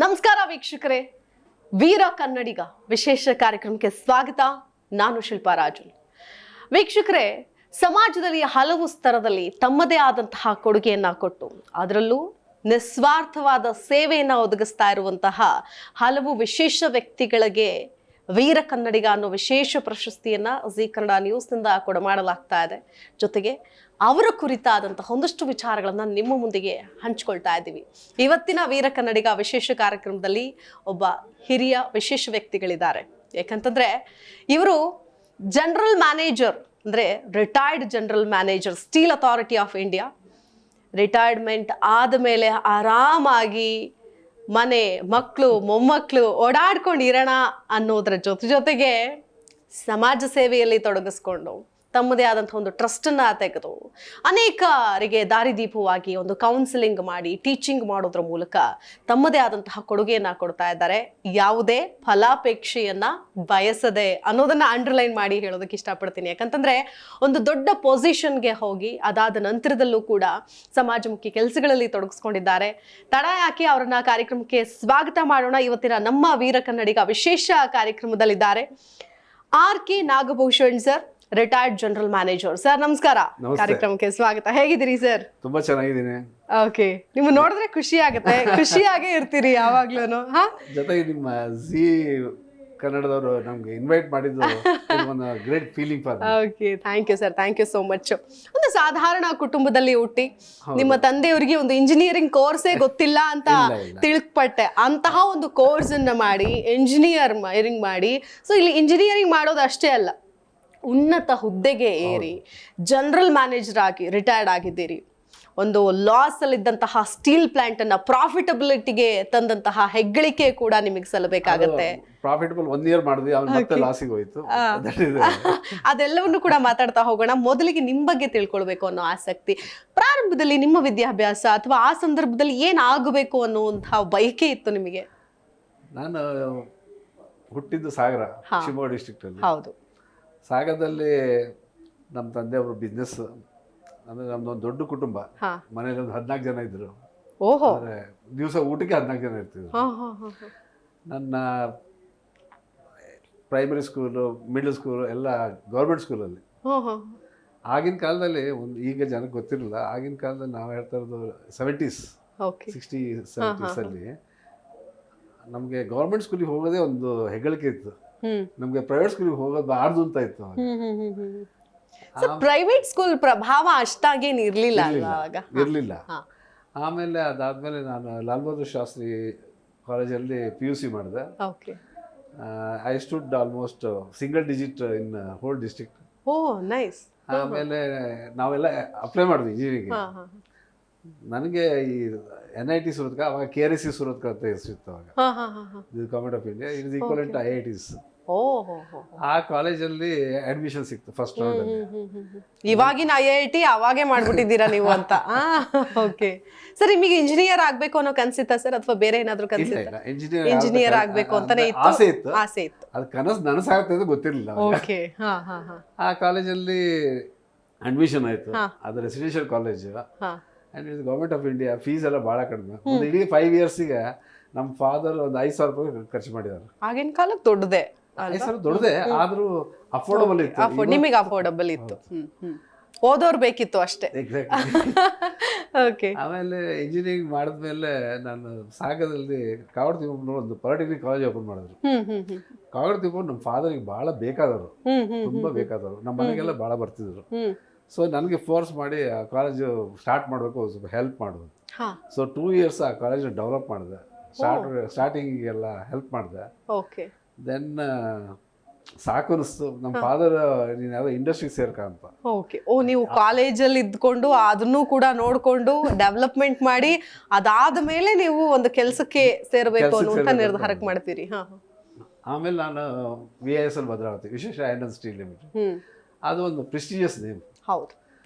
ನಮಸ್ಕಾರ ವೀಕ್ಷಕರೇ, ವೀರ ಕನ್ನಡಿಗ ವಿಶೇಷ ಕಾರ್ಯಕ್ರಮಕ್ಕೆ ಸ್ವಾಗತ. ನಾನು ಶಿಲ್ಪಾ ರಾಜು. ವೀಕ್ಷಕರೇ, ಸಮಾಜದಲ್ಲಿ ಹಲವು ಸ್ತರದಲ್ಲಿ ತಮ್ಮದೇ ಆದಂತಹ ಕೊಡುಗೆಯನ್ನ ಕೊಟ್ಟು ಅದರಲ್ಲೂ ನಿಸ್ವಾರ್ಥವಾದ ಸೇವೆಯನ್ನ ಒದಗಿಸ್ತಾ ಇರುವಂತಹ ಹಲವು ವಿಶೇಷ ವ್ಯಕ್ತಿಗಳಿಗೆ ವೀರ ಕನ್ನಡಿಗ ಅನ್ನೋ ವಿಶೇಷ ಪ್ರಶಸ್ತಿಯನ್ನ ಜಿ ಕನ್ನಡ ನ್ಯೂಸ್ನಿಂದ ಕೊಡಮಾಡಲಾಗ್ತಾ ಇದೆ. ಜೊತೆಗೆ ಅವರ ಕುರಿತಾದಂತಹ ಒಂದಷ್ಟು ವಿಚಾರಗಳನ್ನ ನಿಮ್ಮ ಮುಂದಿಗೆ ಹಂಚ್ಕೊಳ್ತಾ ಇದ್ದೀವಿ. ಇವತ್ತಿನ ವೀರ ಕನ್ನಡಿಗ ವಿಶೇಷ ಕಾರ್ಯಕ್ರಮದಲ್ಲಿ ಒಬ್ಬ ಹಿರಿಯ ವಿಶೇಷ ವ್ಯಕ್ತಿಗಳಿದ್ದಾರೆ. ಯಾಕಂತಂದ್ರೆ ಇವರು ಜನರಲ್ ಮ್ಯಾನೇಜರ್, ಅಂದ್ರೆ retired general manager, steel authority of India. Retirement ಆದಮೇಲೆ ಆರಾಮಾಗಿ ಮನೆ, ಮಕ್ಕಳು, ಮೊಮ್ಮಕ್ಕಳು ಓಡಾಡ್ಕೊಂಡು ಇರೋಣ ಅನ್ನೋದ್ರ ಜೊತೆಗೆ ಸಮಾಜ ಸೇವೆಯಲ್ಲಿ ತೊಡಗಿಸ್ಕೊಂಡು ತಮ್ಮದೇ ಆದಂಥ ಒಂದು ಟ್ರಸ್ಟನ್ನು ತೆಗೆದು ಅನೇಕರಿಗೆ ದಾರಿದೀಪವಾಗಿ ಒಂದು ಕೌನ್ಸಿಲಿಂಗ್ ಮಾಡಿ ಟೀಚಿಂಗ್ ಮಾಡೋದ್ರ ಮೂಲಕ ತಮ್ಮದೇ ಆದಂತಹ ಕೊಡುಗೆಯನ್ನು ಕೊಡ್ತಾ ಇದ್ದಾರೆ. ಯಾವುದೇ ಫಲಾಪೇಕ್ಷೆಯನ್ನ ಬಯಸದೆ ಅನ್ನೋದನ್ನ ಅಂಡರ್ಲೈನ್ ಮಾಡಿ ಹೇಳೋದಕ್ಕೆ ಇಷ್ಟಪಡ್ತೀನಿ. ಯಾಕಂತಂದ್ರೆ ಒಂದು ದೊಡ್ಡ ಪೊಸಿಷನ್ಗೆ ಹೋಗಿ ಅದಾದ ನಂತರದಲ್ಲೂ ಕೂಡ ಸಮಾಜಮುಖಿ ಕೆಲಸಗಳಲ್ಲಿ ತೊಡಗಿಸ್ಕೊಂಡಿದ್ದಾರೆ. ತಡ ಯಾಕೆ ಅವರನ್ನ ಕಾರ್ಯಕ್ರಮಕ್ಕೆ ಸ್ವಾಗತ ಮಾಡೋಣ. ಇವತ್ತಿನ ನಮ್ಮ ವೀರ ಕನ್ನಡಿಗ ವಿಶೇಷ ಕಾರ್ಯಕ್ರಮದಲ್ಲಿದ್ದಾರೆ R K. Nagabhushan sir, retired general manager. Sir ನಮಸ್ಕಾರ, ಕಾರ್ಯಕ್ರಮಕ್ಕೆ ಸ್ವಾಗತ. ಹೇಗಿದ್ದೀರಿ ಸರ್? ತುಂಬಾ ಚೆನ್ನಾಗಿದ್ದೀನಿ. ಓಕೆ, ನಿಮ್ಮ ನೋಡಿದ್ರೆ ಖುಷಿ ಆಗುತ್ತೆ, ಖುಷಿಯಾಗೇ ಇರ್ತೀರಿ ಯಾವಾಗ್ಲೂ. ಜೊತೆಗೆ ನಿಮ್ಮ ಜಿ ಕನ್ನಡದವರು ನಮ್ಗೆ ಇನ್ವೈಟ್ ಮಾಡಿದ್ದು ಒಂದು great feeling for. Okay, thank you sir, thank you so much. ಒಂದು ಸಾಧಾರಣ ಕುಟುಂಬದಲ್ಲಿ ಹುಟ್ಟಿ ನಿಮ್ಮ ತಂದೆಯವರಿಗೆ ಒಂದು ಇಂಜಿನಿಯರಿಂಗ್ ಕೋರ್ಸೇ ಗೊತ್ತಿಲ್ಲ ಅಂತ ತಿಳ್ಪಟ್ಟೆ. ಅಂತಹ ಒಂದು ಕೋರ್ಸ್ ಅನ್ನ ಮಾಡಿ ಇಂಜಿನಿಯರಿಂಗ್ ಮಾಡಿ, ಸೊ ಇಲ್ಲಿ ಇಂಜಿನಿಯರಿಂಗ್ ಮಾಡೋದು ಅಷ್ಟೇ ಅಲ್ಲ, ಉನ್ನತ ಹುದ್ದೆಗೆ ಏರಿ ಜನರಲ್ ಮ್ಯಾನೇಜರ್ ಆಗಿ ರಿಟೈರ್ಡ್ ಆಗಿದ್ದೀರಿ. ಒಂದು ಲಾಸ್ ಅಲ್ಲಿದ್ದಂತಹ ಸ್ಟೀಲ್ ಪ್ಲಾಂಟ್ ಅನ್ನ ಪ್ರಾಫಿಟಬಿಲಿಟಿಗೆ ತಂದಂತಹ ಹೆಗ್ಗಳಿಕೆ ಕೂಡ ನಿಮಗೆ ಸಲ್ಲಬೇಕಾಗತ್ತೆ. ಪ್ರಾಫಿಟಬಲ್ 1 year ಮಾಡಿದ್ವಿ, ಮತ್ತೆ ಲಾಸಿಗೆ ಹೋಯ್ತು. ಅದೆಲ್ಲವನ್ನು ಕೂಡ ಮಾತಾಡ್ತಾ ಹೋಗೋಣ. ಮೊದಲಿಗೆ ನಿಮ್ಮ ಬಗ್ಗೆ ತಿಳ್ಕೊಳ್ಬೇಕು ಅನ್ನೋ ಆಸಕ್ತಿ. ಪ್ರಾರಂಭದಲ್ಲಿ ನಿಮ್ಮ ವಿದ್ಯಾಭ್ಯಾಸ ಅಥವಾ ಆ ಸಂದರ್ಭದಲ್ಲಿ ಏನಾಗಬೇಕು ಅನ್ನುವಂತಹ ಬಯಕೆ ಇತ್ತು ನಿಮಗೆ? ನಾನು ಹುಟ್ಟಿದ್ದು ಸಾಗರ, ಶಿವಮೊಗ್ಗ ಡಿಸ್ಟ್ರಿಕ್ಟ್ ಅಲ್ಲಿ. ಹೌದು. ಸಾಗರದಲ್ಲಿ ನಮ್ಮ ತಂದೆ ಅವರು ಬಿಸ್ನೆಸ್, ಅಂದ್ರೆ ನಮ್ದೊಂದು ದೊಡ್ಡ ಕುಟುಂಬ. ಮನೇಲಿ ಒಂದು 14 ಜನ ಇದ್ರು. ಓಹೋ. ದಿವಸ ಊಟಕ್ಕೆ 14 ಜನ ಇರ್ತಿದ್ರು. ನನ್ನ ಪ್ರೈಮರಿ ಸ್ಕೂಲು, ಮಿಡಲ್ ಸ್ಕೂಲು ಎಲ್ಲ ಗೌರ್ಮೆಂಟ್ ಸ್ಕೂಲಲ್ಲಿ. ಆಗಿನ ಕಾಲದಲ್ಲಿ ಈಗ ಜನಕ್ಕೆ ಗೊತ್ತಿರಲಿಲ್ಲ, ಆಗಿನ ಕಾಲದಲ್ಲಿ ನಾವು ಹೇಳ್ತಾ ಇರೋದು 70s 60s ಅಲ್ಲಿ ನಮಗೆ ಗೌರ್ಮೆಂಟ್ ಸ್ಕೂಲಿಗೆ ಹೋಗೋದೇ ಒಂದು ಹೆಗ್ಗಳಿಕೆ ಇತ್ತು. ನಮ್ಗೆ ಪ್ರೈವೇಟ್ ಸ್ಕೂಲಿಗೆ ಹೋಗೋದು ಬಾರ್ದು ಅಂತ ಇತ್ತು. ಪ್ರೈವೇಟ್ ಸ್ಕೂಲ್ ಪ್ರಭಾವ ಅಷ್ಟಾಗೇನು ಇರ್ಲಿಲ್ಲ. ಆಮೇಲೆ ಅದಾದ್ಮೇಲೆ ನಾನು ಲಾಲ್ ಬಹದ್ದೂರ್ ಶಾಸ್ತ್ರಿ ಕಾಲೇಜಲ್ಲಿ PUC ಮಾಡಿದೆ. I stood almost single digit in hole district. ಆಮೇಲೆ ನಾವೆಲ್ಲ ಅಪ್ಲೈ ಮಾಡಿದ್ವಿ ಇಂಜಿನಿಯರಿಂಗ್. ನನಗೆ ಈ NIT ಸುರತ್ಕ, ಅವಾಗ KRC ಸುರತ್ಕ ಅಂತ ಹೆಸರಿತ್ತು ಅವಾಗ. Government of India, it is equivalent to IITs. ಆ ಕಾಲೇಜಲ್ಲಿ ಅಡ್ಮಿಷನ್ ಸಿಕ್ತು ಫಸ್ಟ್ ರೌಂಡ್ ಅಲ್ಲಿ. ಇವಾಗಿನ IIT ಅವಾಗೆ ಮಾಡ್ಬಿಟ್ಟಿದ್ದೀರಾ ನೀವು ಅಂತ. ಓಕೆ ಸರ್, ನಿಮಗೆ ಇಂಜಿನಿಯರ್ ಆಗ್ಬೇಕು ಅನ್ನೋ ಕನ್ಸಿತ್ತಾ ಸರ್, ಅಥವಾ ಬೇರೆ ಏನಾದ್ರು ಕನ್ಸಿತ್ತಾ? ಇಂಜಿನಿಯರ್ ಆಗ್ಬೇಕು ಅಂತಾನೆ ಆಸೆ ಇತ್ತು. ಅದು ಕನಸು ನನಸಾಗುತ್ತೆ ಅಂತ ಗೊತ್ತಿರಲಿಲ್ಲ. ಓಕೆ. ಆ ಕಾಲೇಜಲ್ಲಿ ಅಡ್ಮಿಷನ್ ಆಯ್ತು. ಅದು residential college and it government of India. Fees ಎಲ್ಲ ಭಾಳ ಕಡಿಮೆ. ಒಂದು ಇಡೀ 5 yearsಗೆ ನಮ್ಮ ಫಾದರ್ ಒಂದು 5,000 ರೂಪಾಯಿ ಖರ್ಚು ಮಾಡಿದ್ದಾರೆ. ಆಗಿನ ಕಾಲಕ್ಕೆ ದೊಡ್ಡದೇ, 5,000 ದೊಡ್ಡದೇ, ಆದ್ರೂ ಅಫೋರ್ಡಬಲ್ ಇತ್ತು. ನಿಮಗೆ ಅಫೋರ್ಡಬಲ್ ಇತ್ತು. ಓದೋರು ಬೇಕಿತ್ತು ಅಷ್ಟೇ. ಎಕ್ಸಾಕ್ಟ್ಲಿ. ಆಮೇಲೆ ಇಂಜಿನಿಯರಿಂಗ್ ಮಾಡಿದ್ಮೇಲೆ ನಾನು ಸಾಗರದಲ್ಲಿ ಕಾವಡ್ ತಿಮ್ಮಪ್ಪನವರು ಒಂದು ಪಾಲಿಟೆಕ್ನಿಕ್ ಕಾಲೇಜ್ ಓಪನ್ ಮಾಡಿದ್ರು. ಕಾವಡ್ ತಿಮ್ಮಪ್ಪರು ನಮ್ಮ ಫಾದರ್ಗೆ ಭಾಳ ಬೇಕಾದವರು, ತುಂಬಾ ಬೇಕಾದವರು. ನಮ್ಮ ಮನೆಗೆಲ್ಲ ಭಾಳ ಬರ್ತಿದ್ರು. ಸೊ ನನಗೆ ಫೋರ್ಸ್ ಮಾಡಿ ಆ ಕಾಲೇಜು ಸ್ಟಾರ್ಟ್ ಮಾಡಬೇಕು, ಸ್ವಲ್ಪ ಹೆಲ್ಪ್ ಮಾಡೋದು. ಸೊ 2 years ಆ ಕಾಲೇಜ್ ಡೆವಲಪ್ ಮಾಡಿದೆ. ಸ್ಟಾರ್ಟಿಂಗಿಗೆಲ್ಲ ಹೆಲ್ಪ್ ಮಾಡಿದೆ. ದೆನ್ ಸಾಕು ಅನಿಸ್ತು. ನಮ್ಮ ಫಾದರ್ ನೀನು ಯಾವುದೋ ಇಂಡಸ್ಟ್ರಿಗೆ ಸೇರ್ಕ ಅಂತ. ನೀವು ಕಾಲೇಜಲ್ಲಿ ಇದ್ಕೊಂಡು ಅದನ್ನು ಕೂಡ ನೋಡಿಕೊಂಡು ಡೆವಲಪ್ಮೆಂಟ್ ಮಾಡಿ ಅದಾದ ಮೇಲೆ ನೀವು ಒಂದು ಕೆಲಸಕ್ಕೆ ಸೇರಬೇಕು ಅನ್ನುವಂಥ ನಿರ್ಧಾರಕ್ಕೆ ಮಾಡ್ತೀರಿ. ಆಮೇಲೆ ನಾನು VISL ಭದ್ರಾವತಿ, ವಿಶೇಷ ಐರನ್ ಅಂಡ್ ಸ್ಟೀಲ್ ಲಿಮಿಟೆಡ್. ಅದು ಒಂದು ಪ್ರೆಸ್ಟಿಜಿಯಸ್ ನೇಮ್. ಹೌದು.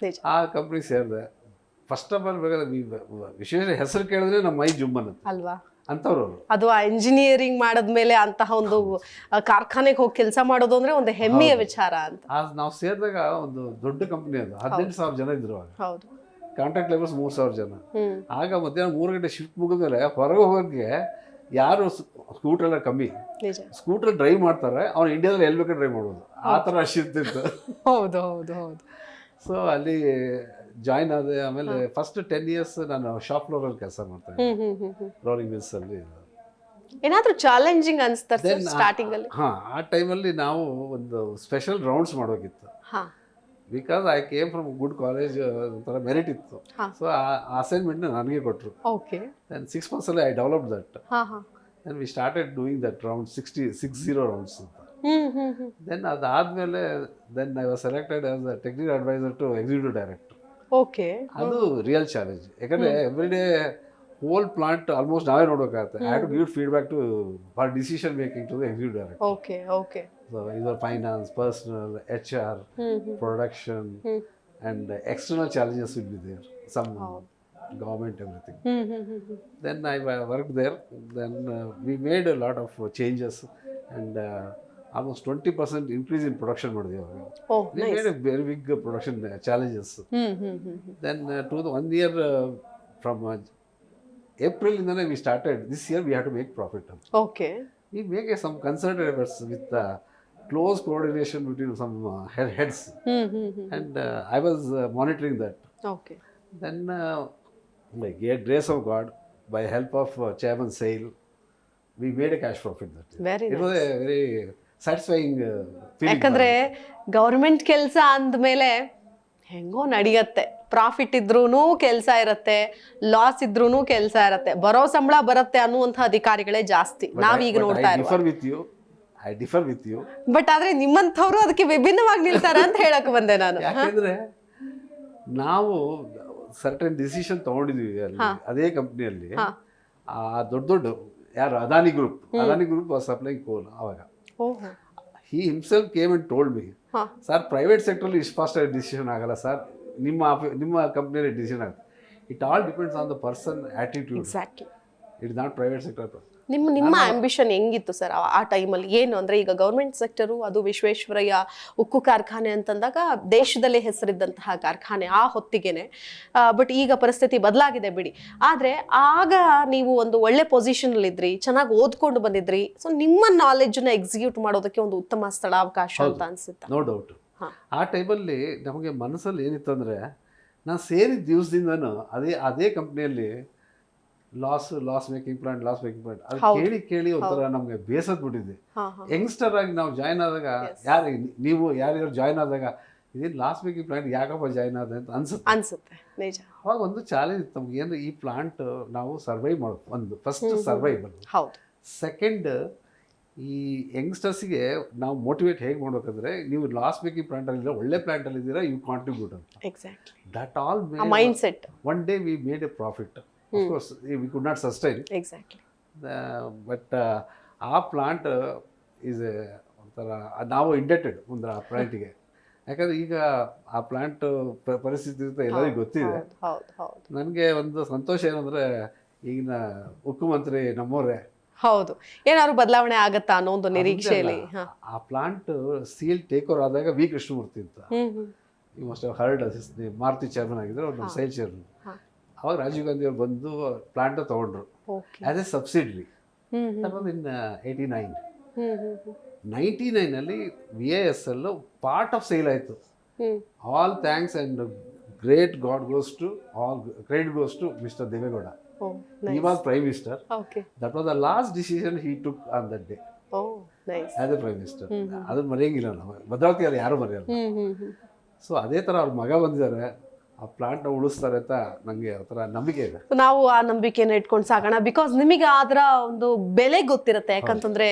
ಆ ಕಂಪ್ನಿಗೆ ಸೇರಿದೆ. ಫಸ್ಟ್ ಆಫ್ ಆಲ್ ಬೇಕಾದ್ರೆ ವಿಶೇಷ ಹೆಸರು ಕೇಳಿದ್ರೆ ನಮ್ಮ ಮೈ ಜುಮ್ಮನ್ ಅಲ್ವಾ ಅಂತವ್ರು. ಅದು ಇಂಜಿನಿಯರಿಂಗ್ ಮಾಡಿದ್ಮೇಲೆ ಅಂತಹ ಒಂದು ಕಾರ್ಖಾನೆಗೆ ಹೋಗಿ ಕೆಲಸ ಮಾಡೋದು ಅಂದ್ರೆ ಒಂದು ಹೆಮ್ಮೆಯ ವಿಚಾರ ಅಂತ. ನಾವು ಸೇರಿದಾಗ ಒಂದು ದೊಡ್ಡ ಕಂಪ್ನಿ, ಅದು 18,000 ಜನ ಇದ್ರು. ಕಾಂಟ್ರಾಕ್ಟ್ ಲೇಬರ್ಸ್ 3,000 ಜನ. ಆಗ ಮಧ್ಯಾಹ್ನ 3 ಗಂಟೆ ಶಿಫ್ಟ್ ಮುಗಿದ್ಮೇಲೆ ಹೊರಗೆ ಹೋಗೋಕ್ಕೆ ಯಾರು ಸ್ಕೂಟರ್ ಎಲ್ಲ ಕಮ್ಮಿ, ನಿಜ. ಸ್ಕೂಟರ್ ಡ್ರೈವ್ ಮಾಡ್ತಾರೆ, ಅವ್ನು ಇಂಡಿಯಾದಲ್ಲಿ ಎಲ್ಲಿ ಬೇಕಾದ್ರೆ ಡ್ರೈವ್ ಮಾಡ್ಬೋದು, ಆ ಥರ ರಶ್ ಇರ್ತಿತ್ತು. ಹೌದು ಹೌದು ಹೌದು. ಸೊ ಅಲ್ಲಿ ಜಾಯ್ನ್ ಆದೆ. ಆಮೇಲೆ ಫಸ್ಟ್ 10 years ನಾನು ಶಾಪ್ ಫ್ಲೋರಲ್ಲಿ ಕೆಲಸ ಮಾಡ್ತೇನೆ, ರೋಲಿಂಗ್ ಮಿಲ್ಸ್ ಅಲ್ಲಿ. ಏನಾದ್ರೂ ಚಾಲೆಂಜಿಂಗ್ ಅನ್ಸ್ತಾರೆ ಸ್ಟಾರ್ಟಿಂಗ್ ಅಲ್ಲಿ? ಹಾ, ಆ ಟೈಮಲ್ಲಿ ನಾವು ಒಂದು ಸ್ಪೆಷಲ್ ರೌಂಡ್ಸ್ ಮಾಡೋಗಿತ್ತು. Because I came from good college, ಒಂಥರ ಮೆರಿಟ್ ಇತ್ತು. ಸೊ ಆ ಅಸೈನ್ಮೆಂಟ್ ನನಗೆ ಕೊಟ್ಟರು. ದೆನ್ 6 months ಅಲ್ಲಿ I develop that. Then we started doing that round 60 rounds ಅಂತ. ದೆನ್ ಅದಾದ್ಮೇಲೆ then I was selected as a technical advisor to executive director. ಅದು real challenge. ಯಾಕಂದ್ರೆ every day whole plant almost ನಾವೇ ನೋಡಬೇಕಾಗುತ್ತೆ. I have to give feedback to for decision making to the executive director. So either finance, personal, HR, production, and external challenges will be there. Some government, everything. Then I worked there. Then we made a lot of changes, and almost 20% increase in production. We made a very big production challenges. Then to the 1 year from April, we started. This year we had to make profit. We make some concerted efforts with close coordination between some heads, and I was monitoring that. Then by grace of God, by help of Chairman Sale, we made a cash profit that year. It was a very satisfying feeling. ಯಾಕಂದ್ರೆ government ಕೆಲಸ ಅಂದಮೇಲೆ ಹೆಂಗೋ ನಡೆಯುತ್ತೆ, profit ಇದ್ರೂ ಕೆಲಸ ಇರುತ್ತೆ, loss ಇದ್ರೂ ಕೆಲಸ ಇರುತ್ತೆ, ಬರೋ ಸಂಬಳ ಬರುತ್ತೆ ಅನ್ನುವಂಥ ಅಧಿಕಾರಿಗಳೇ ಜಾಸ್ತಿ ನಾವೀಗ ನೋಡ್ತಾ ಇದ್ದೀವಿ. I differ with you. But ಆದ್ರೆ ನಿಮ್ಮಂಥವ್ರು ಅದಕ್ಕೆ ವಿಭಿನ್ನವಾಗಿ ನಿಲ್ತಾರೆ ಅಂತ ಹೇಳಕ್ ಬಂದೆ ನಾನು. ಯಾಕಂದ್ರೆ ನಾವು ಸರ್ಟನ್ ಡಿಸಿಷನ್ ತಗೊಂಡಿದ್ವಿ ಅಲ್ಲಿ ಅದೇ ಕಂಪ್ನಿಯಲ್ಲಿ. ಆ ದೊಡ್ಡ ಯಾರು Adani group was supplying coal. ಅವಾಗ he himself came and told me, sir private ಸೆಕ್ಟರ್ಲಿ ಇಷ್ಟು ಫಾಸ್ಟ್ ಡಿಸಿಷನ್ ಆಗಲ್ಲ ಸರ್, ನಿಮ್ಮ ಕಂಪ್ನಿಯಲ್ಲಿ ಡಿಸಿಷನ್ ಆಗುತ್ತೆ. It all depends on the person attitude. It not private sector. ನಿಮ್ಮ ಆಂಬಿಷನ್ ಹೆಂಗಿತ್ತು ಸರ್ ಆ ಟೈಮಲ್ಲಿ? ಏನು ಅಂದ್ರೆ ಈಗ ಗೌರ್ಮೆಂಟ್ ಸೆಕ್ಟರು, ಅದು ವಿಶ್ವೇಶ್ವರಯ್ಯ ಉಕ್ಕು ಕಾರ್ಖಾನೆ ಅಂತಂದಾಗ ದೇಶದಲ್ಲೇ ಹೆಸರಿದ್ದಂತಹ ಕಾರ್ಖಾನೆ ಆ ಹೊತ್ತಿಗೆನೆ. ಬಟ್ ಈಗ ಪರಿಸ್ಥಿತಿ ಬದಲಾಗಿದೆ ಬಿಡಿ. ಆದ್ರೆ ಆಗ ನೀವು ಒಂದು ಒಳ್ಳೆ ಪೊಸಿಷನ್ ಅಲ್ಲಿ ಇದ್ರಿ, ಚೆನ್ನಾಗಿ ಓದ್ಕೊಂಡು ಬಂದಿದ್ರಿ. ಸೊ ನಿಮ್ಮ ನಾಲೆಡ್ಜನ್ನ ಎಕ್ಸಿಕ್ಯೂಟ್ ಮಾಡೋದಕ್ಕೆ ಒಂದು ಉತ್ತಮ ಸ್ಥಳಾವಕಾಶ ಅಂತ ಅನ್ಸುತ್ತೆ. No doubt. ಆ ಟೈಮಲ್ಲಿ ನಮಗೆ ಮನಸ್ಸಲ್ಲಿ ಏನಿತ್ತು ಅಂದ್ರೆ, ನಾನು ಸೇರಿದ ದಿವಸದಿಂದನೂ ಅದೇ ಕಂಪ್ನಿಯಲ್ಲಿ ಲಾಸ್ ಮೇಕಿಂಗ್ ಪ್ಲಾಂಟ್ ಅದು ಕೇಳಿ ಒಂಥರ ನಮ್ಗೆ ಬೇಸದ್ ಬಿಟ್ಟಿದ್ದೆ. ಯಂಗ್ಸ್ಟರ್ ಆಗಿ ನಾವು ಜಾಯ್ನ್ ಆದಾಗ ಯಾರು ಜಾಯ್ನ್ ಆದಾಗ ಇದೇನು ಲಾಸ್ ಮೇಕಿಂಗ್ ಪ್ಲಾಂಟ್ ಯಾಕಪ್ಪ ಜಾಯ್ನ್ ಆದ ಅಂತ ಅನ್ಸುತ್ತೆ. ಅವಾಗ ಒಂದು ಚಾಲೆಂಜ್ ಇತ್ತು ನಮ್ಗೆ, ಏನು ಈ ಪ್ಲಾಂಟ್ ನಾವು ಸರ್ವೈವ್ ಮಾಡೋದು. ಒಂದು ಫಸ್ಟ್ ಸರ್ವೈವಲ್, ಸೆಕೆಂಡ್ ಈ ಯಂಗ್ಸ್ಟರ್ಸ್ಗೆ ನಾವು ಮೋಟಿವೇಟ್ ಹೇಗೆ ಮಾಡ್ಬೇಕಂದ್ರೆ, ನೀವು ಲಾಸ್ ಮೇಕಿಂಗ್ ಪ್ಲಾಂಟ್ ಅಲ್ಲಿ ಒಳ್ಳೆ ಪ್ಲಾಂಟ್ ಅಲ್ಲಿ ಇದ್ದೀರಾ, ಯು ಕಾಂಟ್ರಿಬ್ಯೂಟ್ ಅಂತ. That all mind set. One day we made A profit. Of course, we could not sustain. Exactly. But our plant is ನಾವು ಇಂಡೆಟೆಡ್ ಒಂದು ಆ ಪ್ಲಾಂಟಿಗೆ. ಯಾಕಂದ್ರೆ ಈಗ ಆ ಪ್ಲಾಂಟ್ ಪರಿಸ್ಥಿತಿ ಅಂತ ಎಲ್ಲರಿಗೂ ಗೊತ್ತಿದೆ. ನನಗೆ ಒಂದು ಸಂತೋಷ ಏನಂದ್ರೆ, ಈಗಿನ ಮುಖ್ಯಮಂತ್ರಿ ನಮ್ಮವರೇ. ಹೌದು, ಏನಾದ್ರು ಬದಲಾವಣೆ ಆಗತ್ತಾ ಅನ್ನೋ ಒಂದು ನಿರೀಕ್ಷೆಯಲ್ಲಿ ಆ ಪ್ಲಾಂಟ್ ಸೀಲ್ ಟೇಕ್ ಓವರ್ ಆದಾಗ ವಿ ಕೃಷ್ಣಮೂರ್ತಿ ಅಂತ, you must have heard, Maruti chairman ಆಗಿದ್ರು, ಅವ್ರು ನಮ್ಮ ಸೈಲ್ ಚೇರ್ಮನ್. ಅವಾಗ ರಾಜೀವ್ ಗಾಂಧಿ ಅವ್ರು ಬಂದು ಪ್ಲಾಂಟ್ ತಗೊಂಡ್ರು as a subsidiary. In 99 VISL part of sale ಆಯಿತು. All thanks and great credit goes to mister Deve Gowda. He was Prime Minister. That was the last decision he took on that day. As a Prime Minister. ಅದನ್ನ ಮರೆಯಂಗಿಲ್ಲ ನಾವು, ಭದ್ರಾವತಿಯಲ್ಲಿ ಯಾರು ಮರೆಯಲ್ಲ. So ಅದೇ ಥರ ಅವ್ರ ಮಗ ಬಂದಿದ್ದಾರೆ, ಆ ಪ್ಲಾಂಟ್ ಉಳಿಸ್ತಾರೆ ಅಂತ ನಂಗೆ ಒಂಥರ ನಂಬಿಕೆ ಇದೆ. ನಾವು ಆ ನಂಬಿಕೆನ ಇಟ್ಕೊಂಡು ಸಾಗೋಣ. ಬಿಕಾಸ್ ನಿಮಗೆ ಅದರ ಒಂದು ಬೆಲೆ ಗೊತ್ತಿರುತ್ತೆ. ಯಾಕಂತಂದ್ರೆ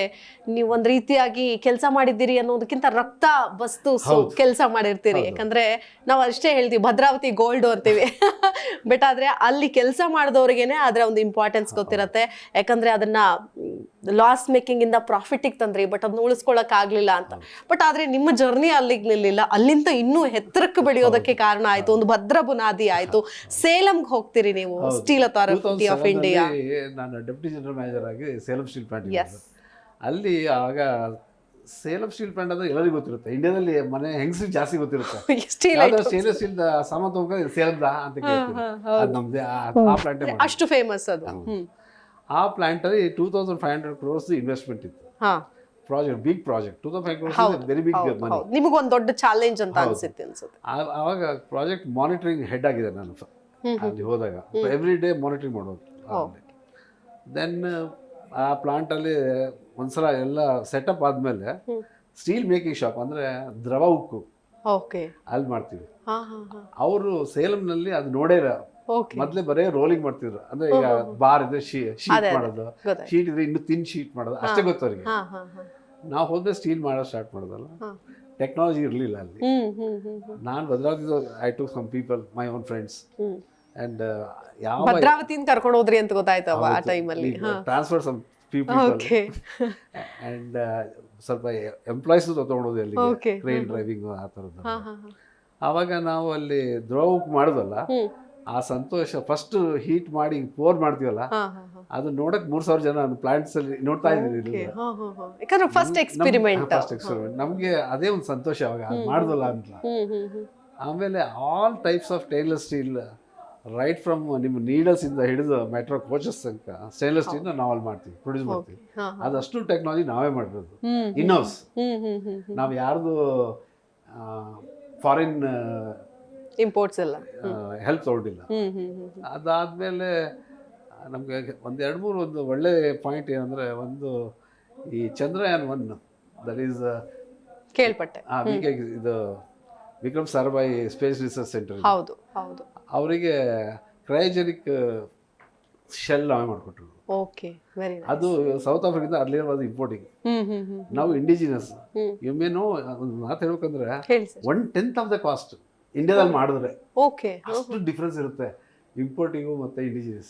ನೀವು ಒಂದ್ ರೀತಿಯಾಗಿ ಕೆಲಸ ಮಾಡಿದ್ದೀರಿ ಅನ್ನೋದಕ್ಕಿಂತ ರಕ್ತ ಬಸ್ತು ಕೆಲಸ ಮಾಡಿರ್ತೀರಿ. ಯಾಕಂದ್ರೆ ನಾವು ಅಷ್ಟೇ ಹೇಳ್ತೀವಿ ಭದ್ರಾವತಿ ಗೋಲ್ಡ್ ಅಂತೀವಿ, ಬಟ್ ಆದ್ರೆ ಅಲ್ಲಿ ಕೆಲಸ ಮಾಡಿದವ್ರಿಗೇನೆ ಅದರ ಒಂದು ಇಂಪಾರ್ಟೆನ್ಸ್ ಗೊತ್ತಿರತ್ತೆ. ಯಾಕಂದ್ರೆ ಅದನ್ನ ಲಾಸ್ ಮೇಕಿಂಗ್ ಇಂದ ಪ್ರಾಫಿಟಿಗೆ ತಂದ್ರಿ, ಬಟ್ ಅದನ್ನ ಉಳಿಸ್ಕೊಳಕ್ ಆಗ್ಲಿಲ್ಲ ಅಂತ. ಬಟ್ ಆದ್ರೆ ನಿಮ್ಮ ಜರ್ನಿ ಅಲ್ಲಿಗೆ ನಿಲ್ಲಿಲ್ಲ, ಅಲ್ಲಿಂದ ಇನ್ನೂ ಎತ್ತರಕ್ಕೆ ಬೆಳೆಯೋದಕ್ಕೆ ಕಾರಣ ಆಯ್ತು, ಒಂದು ಭದ್ರ ಬುನಾದಿ ಆಯ್ತು. ಸೇಲಂಗೆ ಹೋಗ್ತೀರಿ ನೀವು, ಸ್ಟೀಲ್ ಅಥಾರಿಟಿ ಆಫ್ ಇಂಡಿಯಾ. ನಾನು ಡೆಪ್ಯೂಟಿ ಜನರಲ್ ಮ್ಯಾನೇಜರ್ ಆಗಿ ಸೇಲಂ ಸ್ಟೀಲ್ ಪ್ಲಾಂಟ್. ಅಲ್ಲಿ ಆಗ ಸೇಲಂ ಸ್ಟೀಲ್ ಪ್ಲಾಂಟ್ ಅಂದ್ರೆ ಎಲ್ಲರಿಗೂ ಗೊತ್ತಿರುತ್ತೆ, ಇಂಡಿಯಾದಲ್ಲಿ ಮನೆ ಹೆಂಗಸ್ರಿಗೆ ಜಾಸ್ತಿ ಗೊತ್ತಿರುತ್ತೆ. ಸ್ಟೇನ್ಲೆಸ್ ಸ್ಟೀಲ್ ಸಾಮಾನು ತಗೊಂಡ್ರೆ ಸೇಲಂದ ಅಂತ ಕೇಳ್ತೀವಿ, ನಮ್ದೇ ಆ ಪ್ಲಾಂಟ್ ಅಷ್ಟು ಫೇಮಸ್ ಅದು. ಆ ಪ್ಲಾಂಟಲ್ಲಿ 2500 crores ಇನ್ವೆಸ್ಟ್ಮೆಂಟ್ ಇತ್ತು. ಹಾ project, big project, 2500 crores very big money. ನಿಮಗೊಂದು ದೊಡ್ಡ ಚಾಲೆಂಜ್ ಅಂತ ಅನ್ಸುತ್ತೆ. ಆವಾಗ ಪ್ರಾಜೆಕ್ಟ್ ಮಾನಿಟರಿಂಗ್ ಹೆಡ್ ಆಗಿದೆ ನಾನು ಅಲ್ಲಿ ಹೋದಾಗ. ಎವ್ರಿ ಡೇ ಮಾನಿಟರಿಂಗ್ ಮಾಡೋದು. ದೆನ್ ಆ ಪ್ಲಾಂಟಲ್ಲಿ ಒಂದ್ಸಲ ಎಲ್ಲ ಸೆಟಪ್ ಆದಮೇಲೆ ಸ್ಟೀಲ್ ಮೇಕಿಂಗ್ ಶಾಪ್ ಅಂದರೆ ದ್ರವ ಉಕ್ಕು ಓಕೆ ಅಲ್ಲಿ ಮಾಡ್ತೀವಿ. ಅವರು ಸೇಲಂನಲ್ಲಿ ಅದು ನೋಡೇ ಮೊದಲೇ ಬರೀ ರೋಲಿಂಗ್ ಮಾಡ್ತಿದ್ರು. ಅಂದ್ರೆ ಈಗ ಬಾರ್ ಇದ್ರೆ ಶೀಟ್ ಮಾಡೋದು, ಶೀಟ್ ಇದ್ರೆ ಇನ್ನು ತಿನ್ ಶೀಟ್ ಮಾಡೋದು ಅಷ್ಟೇ ಗೊತ್ತು ಅವರಿಗೆ. ನಾವು ಹೋದ್ರೆ ಸ್ಟೀಲ್ ಮಾಡೋದು ಸ್ಟಾರ್ಟ್ ಮಾಡೋದಲ್ಲ. ಟೆಕ್ನಾಲಜಿ ಇರಲಿಲ್ಲ ಅಲ್ಲಿ. ನಾನು Bhadravati I took some people, my own friends, and ಯಾವ ಭದ್ರಾವತಿಯಿಂದ ಕರ್ಕೊಂಡು ಹೋದ್ರಿ ಅಂತ ಗೊತ್ತಾಯ್ತವ ಆ ಟೈಮಲ್ಲಿ. ಟ್ರಾನ್ಸ್ಫರ್ ಸಮ್ ಪೀಪಲ್ ಅಂಡ್ ಸ್ವಲ್ಪ ಎಂಪ್ಲಾಯ್ಸ್ ತಗೊಂಡೋದು ಅಲ್ಲಿ, ಟ್ರೈನ್ ಡ್ರೈವಿಂಗ್ ಆ ಥರದ್ದು. ಆವಾಗ ನಾವು ಅಲ್ಲಿ ದ್ರವ ಮಾಡೋದಲ್ಲ, ಆ ಸಂತೋಷ ಫಸ್ಟ್ ಹೀಟ್ ಮಾಡಿ ಪೋರ್ ಮಾಡ್ತೀವಲ್ಲ, ಅದು ನೋಡಕ್ 3000 ಜನ ಪ್ಲಾಂಟ್ಸ್ ಅಲ್ಲಿ ನೋಡ್ತಾ ಇದ್ದೀವಿ. ಫಸ್ಟ್ ಎಕ್ಸ್ಪೆರಿಮೆಂಟ್ ನಮ್ಗೆ ಅದೇ ಒಂದು ಸಂತೋಷ ಅವಾಗ ಮಾಡ್ದಲ್ಲ ಅಂತ. ಆಮೇಲೆ all types of stainless steel, right from ನಿಮ್ಮ ನೀಡಲ್ಸ್ ಇಂದ ಹಿಡಿದು ಮೆಟ್ರೋ ಕೋಚಸ್ ತನಕ ಸ್ಟೇನ್ಲೆಸ್ ಸ್ಟೀಲ್ ನಾವು ಅಲ್ಲಿ ಮಾಡ್ತೀವಿ, ಪ್ರೊಡ್ಯೂಸ್ ಮಾಡ್ತೀವಿ. ಅದಷ್ಟು ಟೆಕ್ನಾಲಜಿ ನಾವೇ ಮಾಡಿರೋದು ಇನ್ಹೌಸ್. ನಾವು ಯಾರ್ದು ಫಾರಿನ್ ಇಂಪೋರ್ಟ್ಸ್ ಎಲ್ಲ ಹೆಲ್ಪ್ ತಗೊಂಡಿಲ್ಲ. ಅದಾದ್ಮೇಲೆ ನಮ್ಗೆ ಒಂದು 2-3 ಒಂದು ಒಳ್ಳೆ ಪಾಯಿಂಟ್ ಏನಂದ್ರೆ, ಒಂದು ಈ ಚಂದ್ರಯಾನ್ 1 ದಟ್ ಈಸ್ ಕೇಳ್ಪಟ್ಟೆ. ಇದು Vikram Sarabhai Space Research Centre, ಹೌದು ಹೌದು, ಅವರಿಗೆ ಕ್ರಯೋಜೆನಿಕ್ ಶೆಲ್ ನಾವೇ ಮಾಡಿಕೊಟ್ರು. Okay, very nice. ಅದು ಸೌತ್ ಆಫ್ರಿಕಾದಿಂದ ಅಲ್ಲಿರೋದು ಇಂಪೋರ್ಟಿಂಗ್. ನಾವು ಇಂಡಿಜಿನಸ್. ಇವೇನೋ ಒಂದು ಮಾತು ಹೇಳ್ಬೇಕಂದ್ರೆ 1/10 ಆಫ್ ದ ಕಾಸ್ಟ್ ಇಂಡಿಯಾದಲ್ಲಿ ಮಾಡಿದ್ರೆ ಓಕೆ ಅಷ್ಟು ಡಿಫ್ರೆನ್ಸ್ ಇರುತ್ತೆ ಇಂಪೋರ್ಟಿಂಗು ಮತ್ತೆ ಇಂಡಿಜಿನಸ್.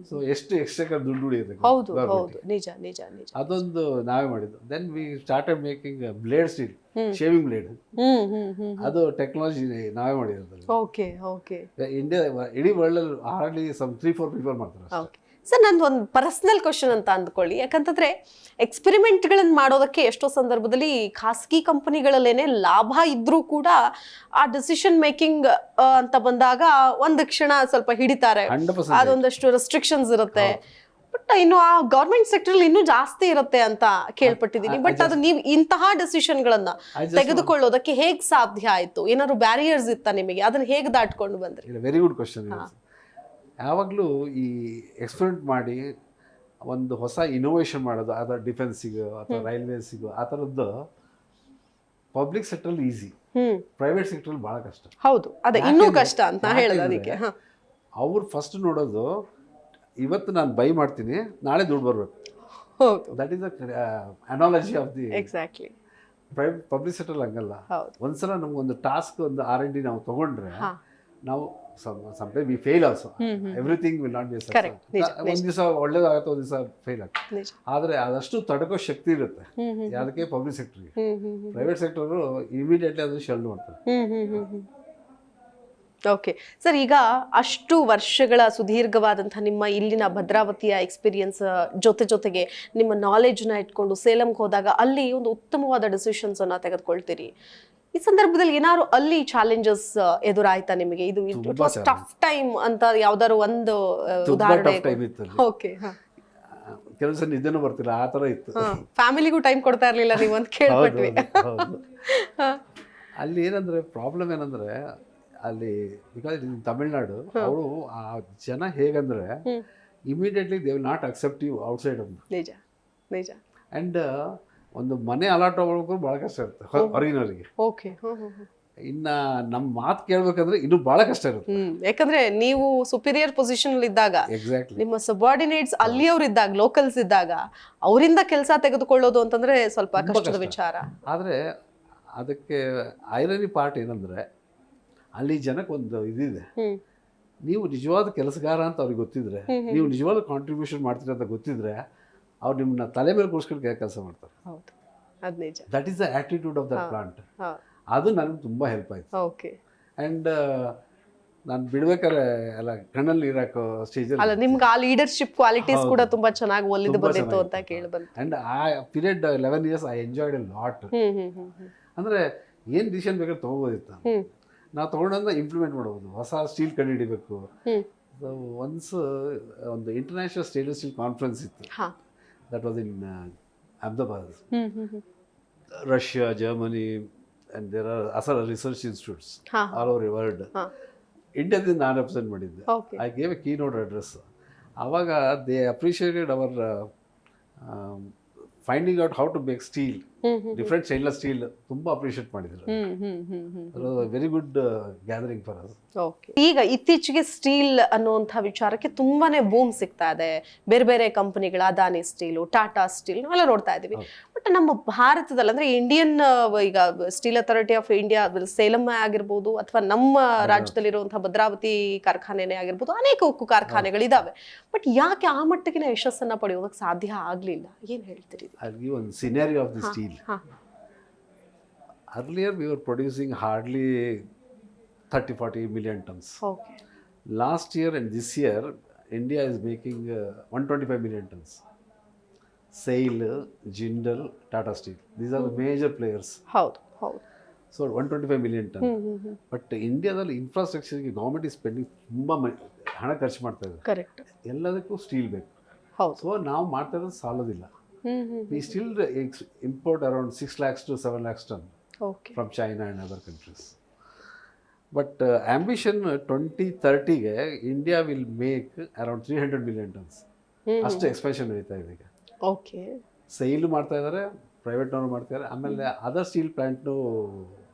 ಸೊ ಎಷ್ಟು ಎಕ್ಸ್ಟ್ರಾ ದುಡ್ಡು ಉಳಿಯುತ್ತೆ. ಹೌದು ಹೌದು, ನಿಜ ನಿಜ ನಿಜ. ಅದೊಂದು ನಾವೇ ಮಾಡಿದ್ದು. Then we started making blade steel, shaving blade. ಅದು ಟೆಕ್ನಾಲಜಿ ನಾವೇ ಮಾಡಿರೋದು. Okay okay. ಇಂಡಿಯಾ ಇಡೀ ವರ್ಲ್ಡ್ ಅಲ್ಲಿ ಹಾರ್ಡ್ಲಿ ಸಮ್ 3-4 ಪೀಪಲ್ ಮಾಡ್ತಾರೆ. ಸರ್, ನಂದು ಒಂದು ಪರ್ಸನಲ್ ಕ್ವಶನ್ ಅಂತ ಅಂದ್ಕೊಳ್ಳಿ. ಯಾಕಂತಂದ್ರೆ ಎಕ್ಸ್ಪೆರಿಮೆಂಟ್ಗಳನ್ನು ಮಾಡೋದಕ್ಕೆ ಎಷ್ಟೋ ಸಂದರ್ಭದಲ್ಲಿ ಖಾಸಗಿ ಕಂಪನಿಗಳಲ್ಲೇನೆ ಲಾಭ ಇದ್ರೂ ಕೂಡ ಆ ಡಿಸಿಷನ್ ಮೇಕಿಂಗ್ ಅಂತ ಬಂದಾಗ ಒಂದು ಕ್ಷಣ ಸ್ವಲ್ಪ ಹಿಡಿತಾರೆ, ಅದೊಂದಷ್ಟು ರೆಸ್ಟ್ರಿಕ್ಷನ್ಸ್ ಇರುತ್ತೆ. ಬಟ್ ಇನ್ನು ಆ ಗೌರ್ಮೆಂಟ್ ಸೆಕ್ಟರ್ ಇನ್ನೂ ಜಾಸ್ತಿ ಇರುತ್ತೆ ಅಂತ ಕೇಳ್ಪಟ್ಟಿದ್ದೀನಿ. ಬಟ್ ಅದು ನೀವು ಇಂತಹ ಡಿಸಿಷನ್ಗಳನ್ನ ತೆಗೆದುಕೊಳ್ಳೋದಕ್ಕೆ ಹೇಗ್ ಸಾಧ್ಯ ಆಯ್ತು? ಏನಾದ್ರು ಬ್ಯಾರಿಯರ್ಸ್ ಇತ್ತ ನಿಮಗೆ? ಅದನ್ನ ಹೇಗೆ ದಾಟ್ಕೊಂಡು ಬಂದ್ರಿ? Very good question. ಯಾವಾಗಲೂ ಈ ಎಕ್ಸ್ಪೆರಿಮೆಂಟ್ ಮಾಡಿ ಒಂದು ಹೊಸ ಇನೋವೇಷನ್ ಮಾಡೋದು, ಅದರ ಡಿಫೆನ್ಸಿಗೂ ಅಥವಾ ರೈಲ್ವೇಸಿಗೂ ಆ ಥರದ್ದು public sector easy, private sector ಭಾಳ ಕಷ್ಟ. ಹೌದು, ಅದೇ ಇನ್ನೂ ಕಷ್ಟ ಅಂತ ಹೇಳೋದು. ಅದಕ್ಕೆ ಅವ್ರು ಫಸ್ಟ್ ನೋಡೋದು, ಇವತ್ತು ನಾನು ಬೈ ಮಾಡ್ತೀನಿ, ನಾಳೆ ದುಡ್ಡು ಬರಬೇಕು. That is analogy of the exactly. Private public sector ಹಂಗಲ್ಲ. ಒಂದ್ಸಲ ನಮ್ಗೊಂದು ಟಾಸ್ಕ್, ಒಂದು R&D ನಾವು ತಗೊಂಡ್ರೆ, ನಾವು sometimes we fail also. Everything will not be a success. ಒಂದು ದಿವಸ ಒಳ್ಳೇದಾಗುತ್ತೆ, ಒಂದು ದಿವಸ ಫೇಲ್ ಆಗುತ್ತೆ. ಆದರೆ ಅದಷ್ಟು ತಡ್ಕೋ ಶಕ್ತಿ ಇರುತ್ತೆ ಯಾವುದಕ್ಕೆ, ಪಬ್ಲಿಕ್ ಸೆಕ್ಟರ್ಗೆ. ಪ್ರೈವೇಟ್ ಸೆಕ್ಟರು ಇಮಿಡಿಯೇಟ್ಲಿ ಅದು ಶೆಲ್ ಮಾಡ್ತಾರೆ. ಓಕೆ ಸರ್, ಈಗ ಅಷ್ಟು ವರ್ಷಗಳ ಸುದೀರ್ಘವಾದಂತಹ ನಿಮ್ಮ ಇಲ್ಲಿನ ಭದ್ರಾವತಿಯ ಎಕ್ಸ್ಪೀರಿಯನ್ಸ್ ಜೊತೆಗೆ ನಿಮ್ಮ ನಾಲೆಡ್ಜ್ನ ಇಟ್ಕೊಂಡು ಸೇಲಂಗೆ ಹೋದಾಗ ಅಲ್ಲಿ ಒಂದು ಉತ್ತಮವಾದ ಡಿಸಿಷನ್ಸ್ ಅನ್ನ ತೆಗೆದುಕೊಳ್ತೀರಿ. ಈ ಸಂದರ್ಭದಲ್ಲಿ ಏನಾದ್ರು ಅಲ್ಲಿ ಚಾಲೆಂಜಸ್ ಎದುರಾಯ್ತಾ ನಿಮಗೆ? ಇದು ಟಫ್ ಟೈಮ್ ಅಂತ ಯಾವ್ದಾದ್ರು ಒಂದು ಉದಾಹರಣೆ? ಓಕೆ, ಕೆಲಸ ನಿದ್ದೆನೂ ಬರ್ತಿಲ್ಲ, ಆ ಥರ ಇತ್ತು. ಫ್ಯಾಮಿಲಿಗೂ ಟೈಮ್ ಕೊಡ್ತಾ ಇರಲಿಲ್ಲ ನೀವು ಅಂತ ಕೇಳ್ಪಟ್ವಿ. ಅಲ್ಲಿ ಏನಂದ್ರೆ ಪ್ರಾಬ್ಲಮ್ ಏನಂದ್ರೆ, ಅಲ್ಲಿ ಬಿಕಾಸ್ ಇನ್ ತಮಿಳ್ನಾಡು, ಅವರು ಆ ಜನ ಹೇಗಂದ್ರೆ immediately they will not accept you outside of. ನಿಜ ನಿಜ. ಅಂಡ್ ಒಂದು ಮನೆ ಅಲಾಟ್ ಹೋಗೋಕ್ಕೂ ಭಾಳ ಕಷ್ಟ ಇರುತ್ತೆ ಹೊರಗಿನವರಿಗೆ. ಓಕೆ. ಇನ್ನ ನಮ್ಮ ಮಾತು ಕೇಳ್ಬೇಕಂದ್ರೆ ಇನ್ನೂ ಭಾಳ ಕಷ್ಟ ಇರುತ್ತೆ. ಯಾಕಂದ್ರೆ ನೀವು ಸುಪೀರಿಯರ್ ಪೊಸಿಷನ್ ಅಲ್ಲಿ ಇದ್ದಾಗ, ಎಕ್ಸಾಕ್ಟ್ಲಿ, ನಿಮ್ಮ ಸಬಾರ್ಡಿನೇಟ್ಸ್ ಅಲ್ಲಿಯವ್ರು ಇದ್ದಾಗ, ಲೋಕಲ್ಸ್ ಇದ್ದಾಗ ಅವರಿಂದ ಕೆಲಸ ತೆಗೆದುಕೊಳ್ಳೋದು ಅಂತಂದ್ರೆ ಸ್ವಲ್ಪ ಕಷ್ಟದ ವಿಚಾರ. ಆದರೆ ಅದಕ್ಕೆ ಐರನಿ ಪಾರ್ಟ್ ಏನಂದ್ರೆ, ಅಲ್ಲಿ ಜನಕ್ಕೆ ಒಂದು ಇದಿದೆ, ನೀವು ನಿಜವಾದ ಕೆಲಸಗಾರ ಅಂತ ಅವ್ರಿಗೆ ಗೊತ್ತಿದ್ರೆ, ನೀವು ನಿಜವಾದ ಕಾಂಟ್ರಿಬ್ಯೂಷನ್ ಮಾಡ್ತೀರ ಅಂತ ಗೊತ್ತಿದ್ರೆ, ಅವ್ರು ನಿಮ್ಮನ್ನ ತಲೆ ಮೇಲೆ ಕೂರಿಸ್ಕೊಂಡು ಕೆಲಸ ಮಾಡ್ತಾರೆ. ಹೌದು, ಅದು ನಿಜ. That is the attitude of that plant. ಅದು ನನಗೆ ತುಂಬ ಹೆಲ್ಪ್ ಆಯ್ತು. ಓಕೆ. ಆ್ಯಂಡ್ ನಾನು ಬಿಡ್ಬೇಕಾದ್ರೆ ಎಲ್ಲ ಕಣ್ಣಲ್ಲಿ ಇರಾಕೋ ಸ್ಟೇಜಲ್ಲಿ ಅಲ್ಲ, ನಿಮ್ಗೆ ಆ ಲೀಡರ್ಶಿಪ್ ಕ್ವಾಲಿಟೀಸ್ ಕೂಡ ತುಂಬಾ ಚೆನ್ನಾಗಿ ಒಲಿದು ಬಂದಿತ್ತು ಅಂತ ಕೇಳಿ ಬಂತು. ಆ್ಯಂಡ್ ಆ period 11 years I enjoyed A lot. ಅಂದರೆ ಏನು ಡಿಸಿಷನ್ ಬೇಕಾದ್ರೆ ತೊಗೋಬೋದಿತ್ತು, ನಾವು ತೊಗೊಂಡಂದ್ರೆ ಇಂಪ್ಲಿಮೆಂಟ್ ಮಾಡ್ಬೋದು. ಹೊಸ ಸ್ಟೀಲ್ ಕಂಡು ಹಿಡಿಬೇಕು, ಸೊ ಒನ್ಸ್ ಒಂದು ಇಂಟರ್ನ್ಯಾಷನಲ್ ಸ್ಟೇನ್ಲೆಸ್ ಸ್ಟೀಲ್ ಕಾನ್ಫರೆನ್ಸ್ ಇತ್ತು. ಹಾಂ. That was in Ahmedabad. Russia, Germany, and there are other research institutes all over the world. ಇಂಡಿಯಾದಿಂದ ನಾನು ರೆಪ್ರೆಸೆಂಟ್ ಮಾಡಿದ್ದೆ. I gave a keynote address. ಆವಾಗ they appreciated our finding out how to make steel, different stainless steel ತುಂಬ appreciate ಮಾಡಿದ್ರು. Very good gathering for us. Okay. ಈಗ ಇತ್ತೀಚೆಗೆ steel ಅನ್ನುವಂಥ ವಿಚಾರಕ್ಕೆ ತುಂಬಾನೇ ಬೂಮ್ ಸಿಗ್ತಾ ಇದೆ. ಬೇರೆ ಬೇರೆ ಕಂಪನಿಗಳ ಅದಾನಿ ಸ್ಟೀಲು, ಟಾಟಾ ಸ್ಟೀಲ್ ಎಲ್ಲ ನೋಡ್ತಾ ಇದೀವಿ. ಬಟ್ ನಮ್ಮ ಭಾರತದಲ್ಲಿ ಅಂದ್ರೆ ಇಂಡಿಯನ್ ಈಗ steel authority of India Salem ಆಗಿರ್ಬೋದು ಅಥವಾ ನಮ್ಮ ರಾಜ್ಯದಲ್ಲಿರುವಂತಹ ಭದ್ರಾವತಿ ಕಾರ್ಖಾನೆನೇ ಆಗಿರ್ಬೋದು, ಅನೇಕ ಉಕ್ಕು ಕಾರ್ಖಾನೆಗಳಿದಾವೆ. ಬಟ್ ಯಾಕೆ ಆ ಮಟ್ಟಿಗಿನ ಯಶಸ್ಸನ್ನ ಪಡೆಯೋದಕ್ಕೆ ಸಾಧ್ಯ ಆಗ್ಲಿಲ್ಲ? ಏನ್ ಹೇಳ್ತೀರಿ? I'll give one scenario of the steel. Earlier we were producing hardly 30-40 million tons. Okay. Last year and this year India is making 125 million tons. SAIL, Jindal, Tata Steel, these are the major players. ಹೌದು. So 125 million ton. But ಇಂಡಿಯಾದಲ್ಲಿ ಇನ್ಫ್ರಾಸ್ಟ್ರಕ್ಚರ್ಗೆ government is spending ತುಂಬ ಹಣ ಖರ್ಚು ಮಾಡ್ತಾ ಇದೆ. Correct. ಎಲ್ಲದಕ್ಕೂ steel ಬೇಕು. ಹೌದು. ಸೊ ನಾವು ಮಾಡ್ತಾ ಇರೋದು ಸಾಲೋದಿಲ್ಲ. We still import around 6 lakhs to 7 lakhs ton from China and other countries. But ambition 2030 India will make around 300 million tons. ಅಷ್ಟು ಎಕ್ಸ್ಪೆನ್ಷನ್ ನಡೀತಾ ಇದೆ ಈಗ. ಓಕೆ. ಸೈಲು ಮಾಡ್ತಾ ಇದ್ದಾರೆ, ಪ್ರೈವೇಟ್ನವರು ಮಾಡ್ತಾ ಇದ್ದಾರೆ, ಆಮೇಲೆ ಅದರ್ ಸ್ಟೀಲ್ ಪ್ಲಾಂಟ್ನು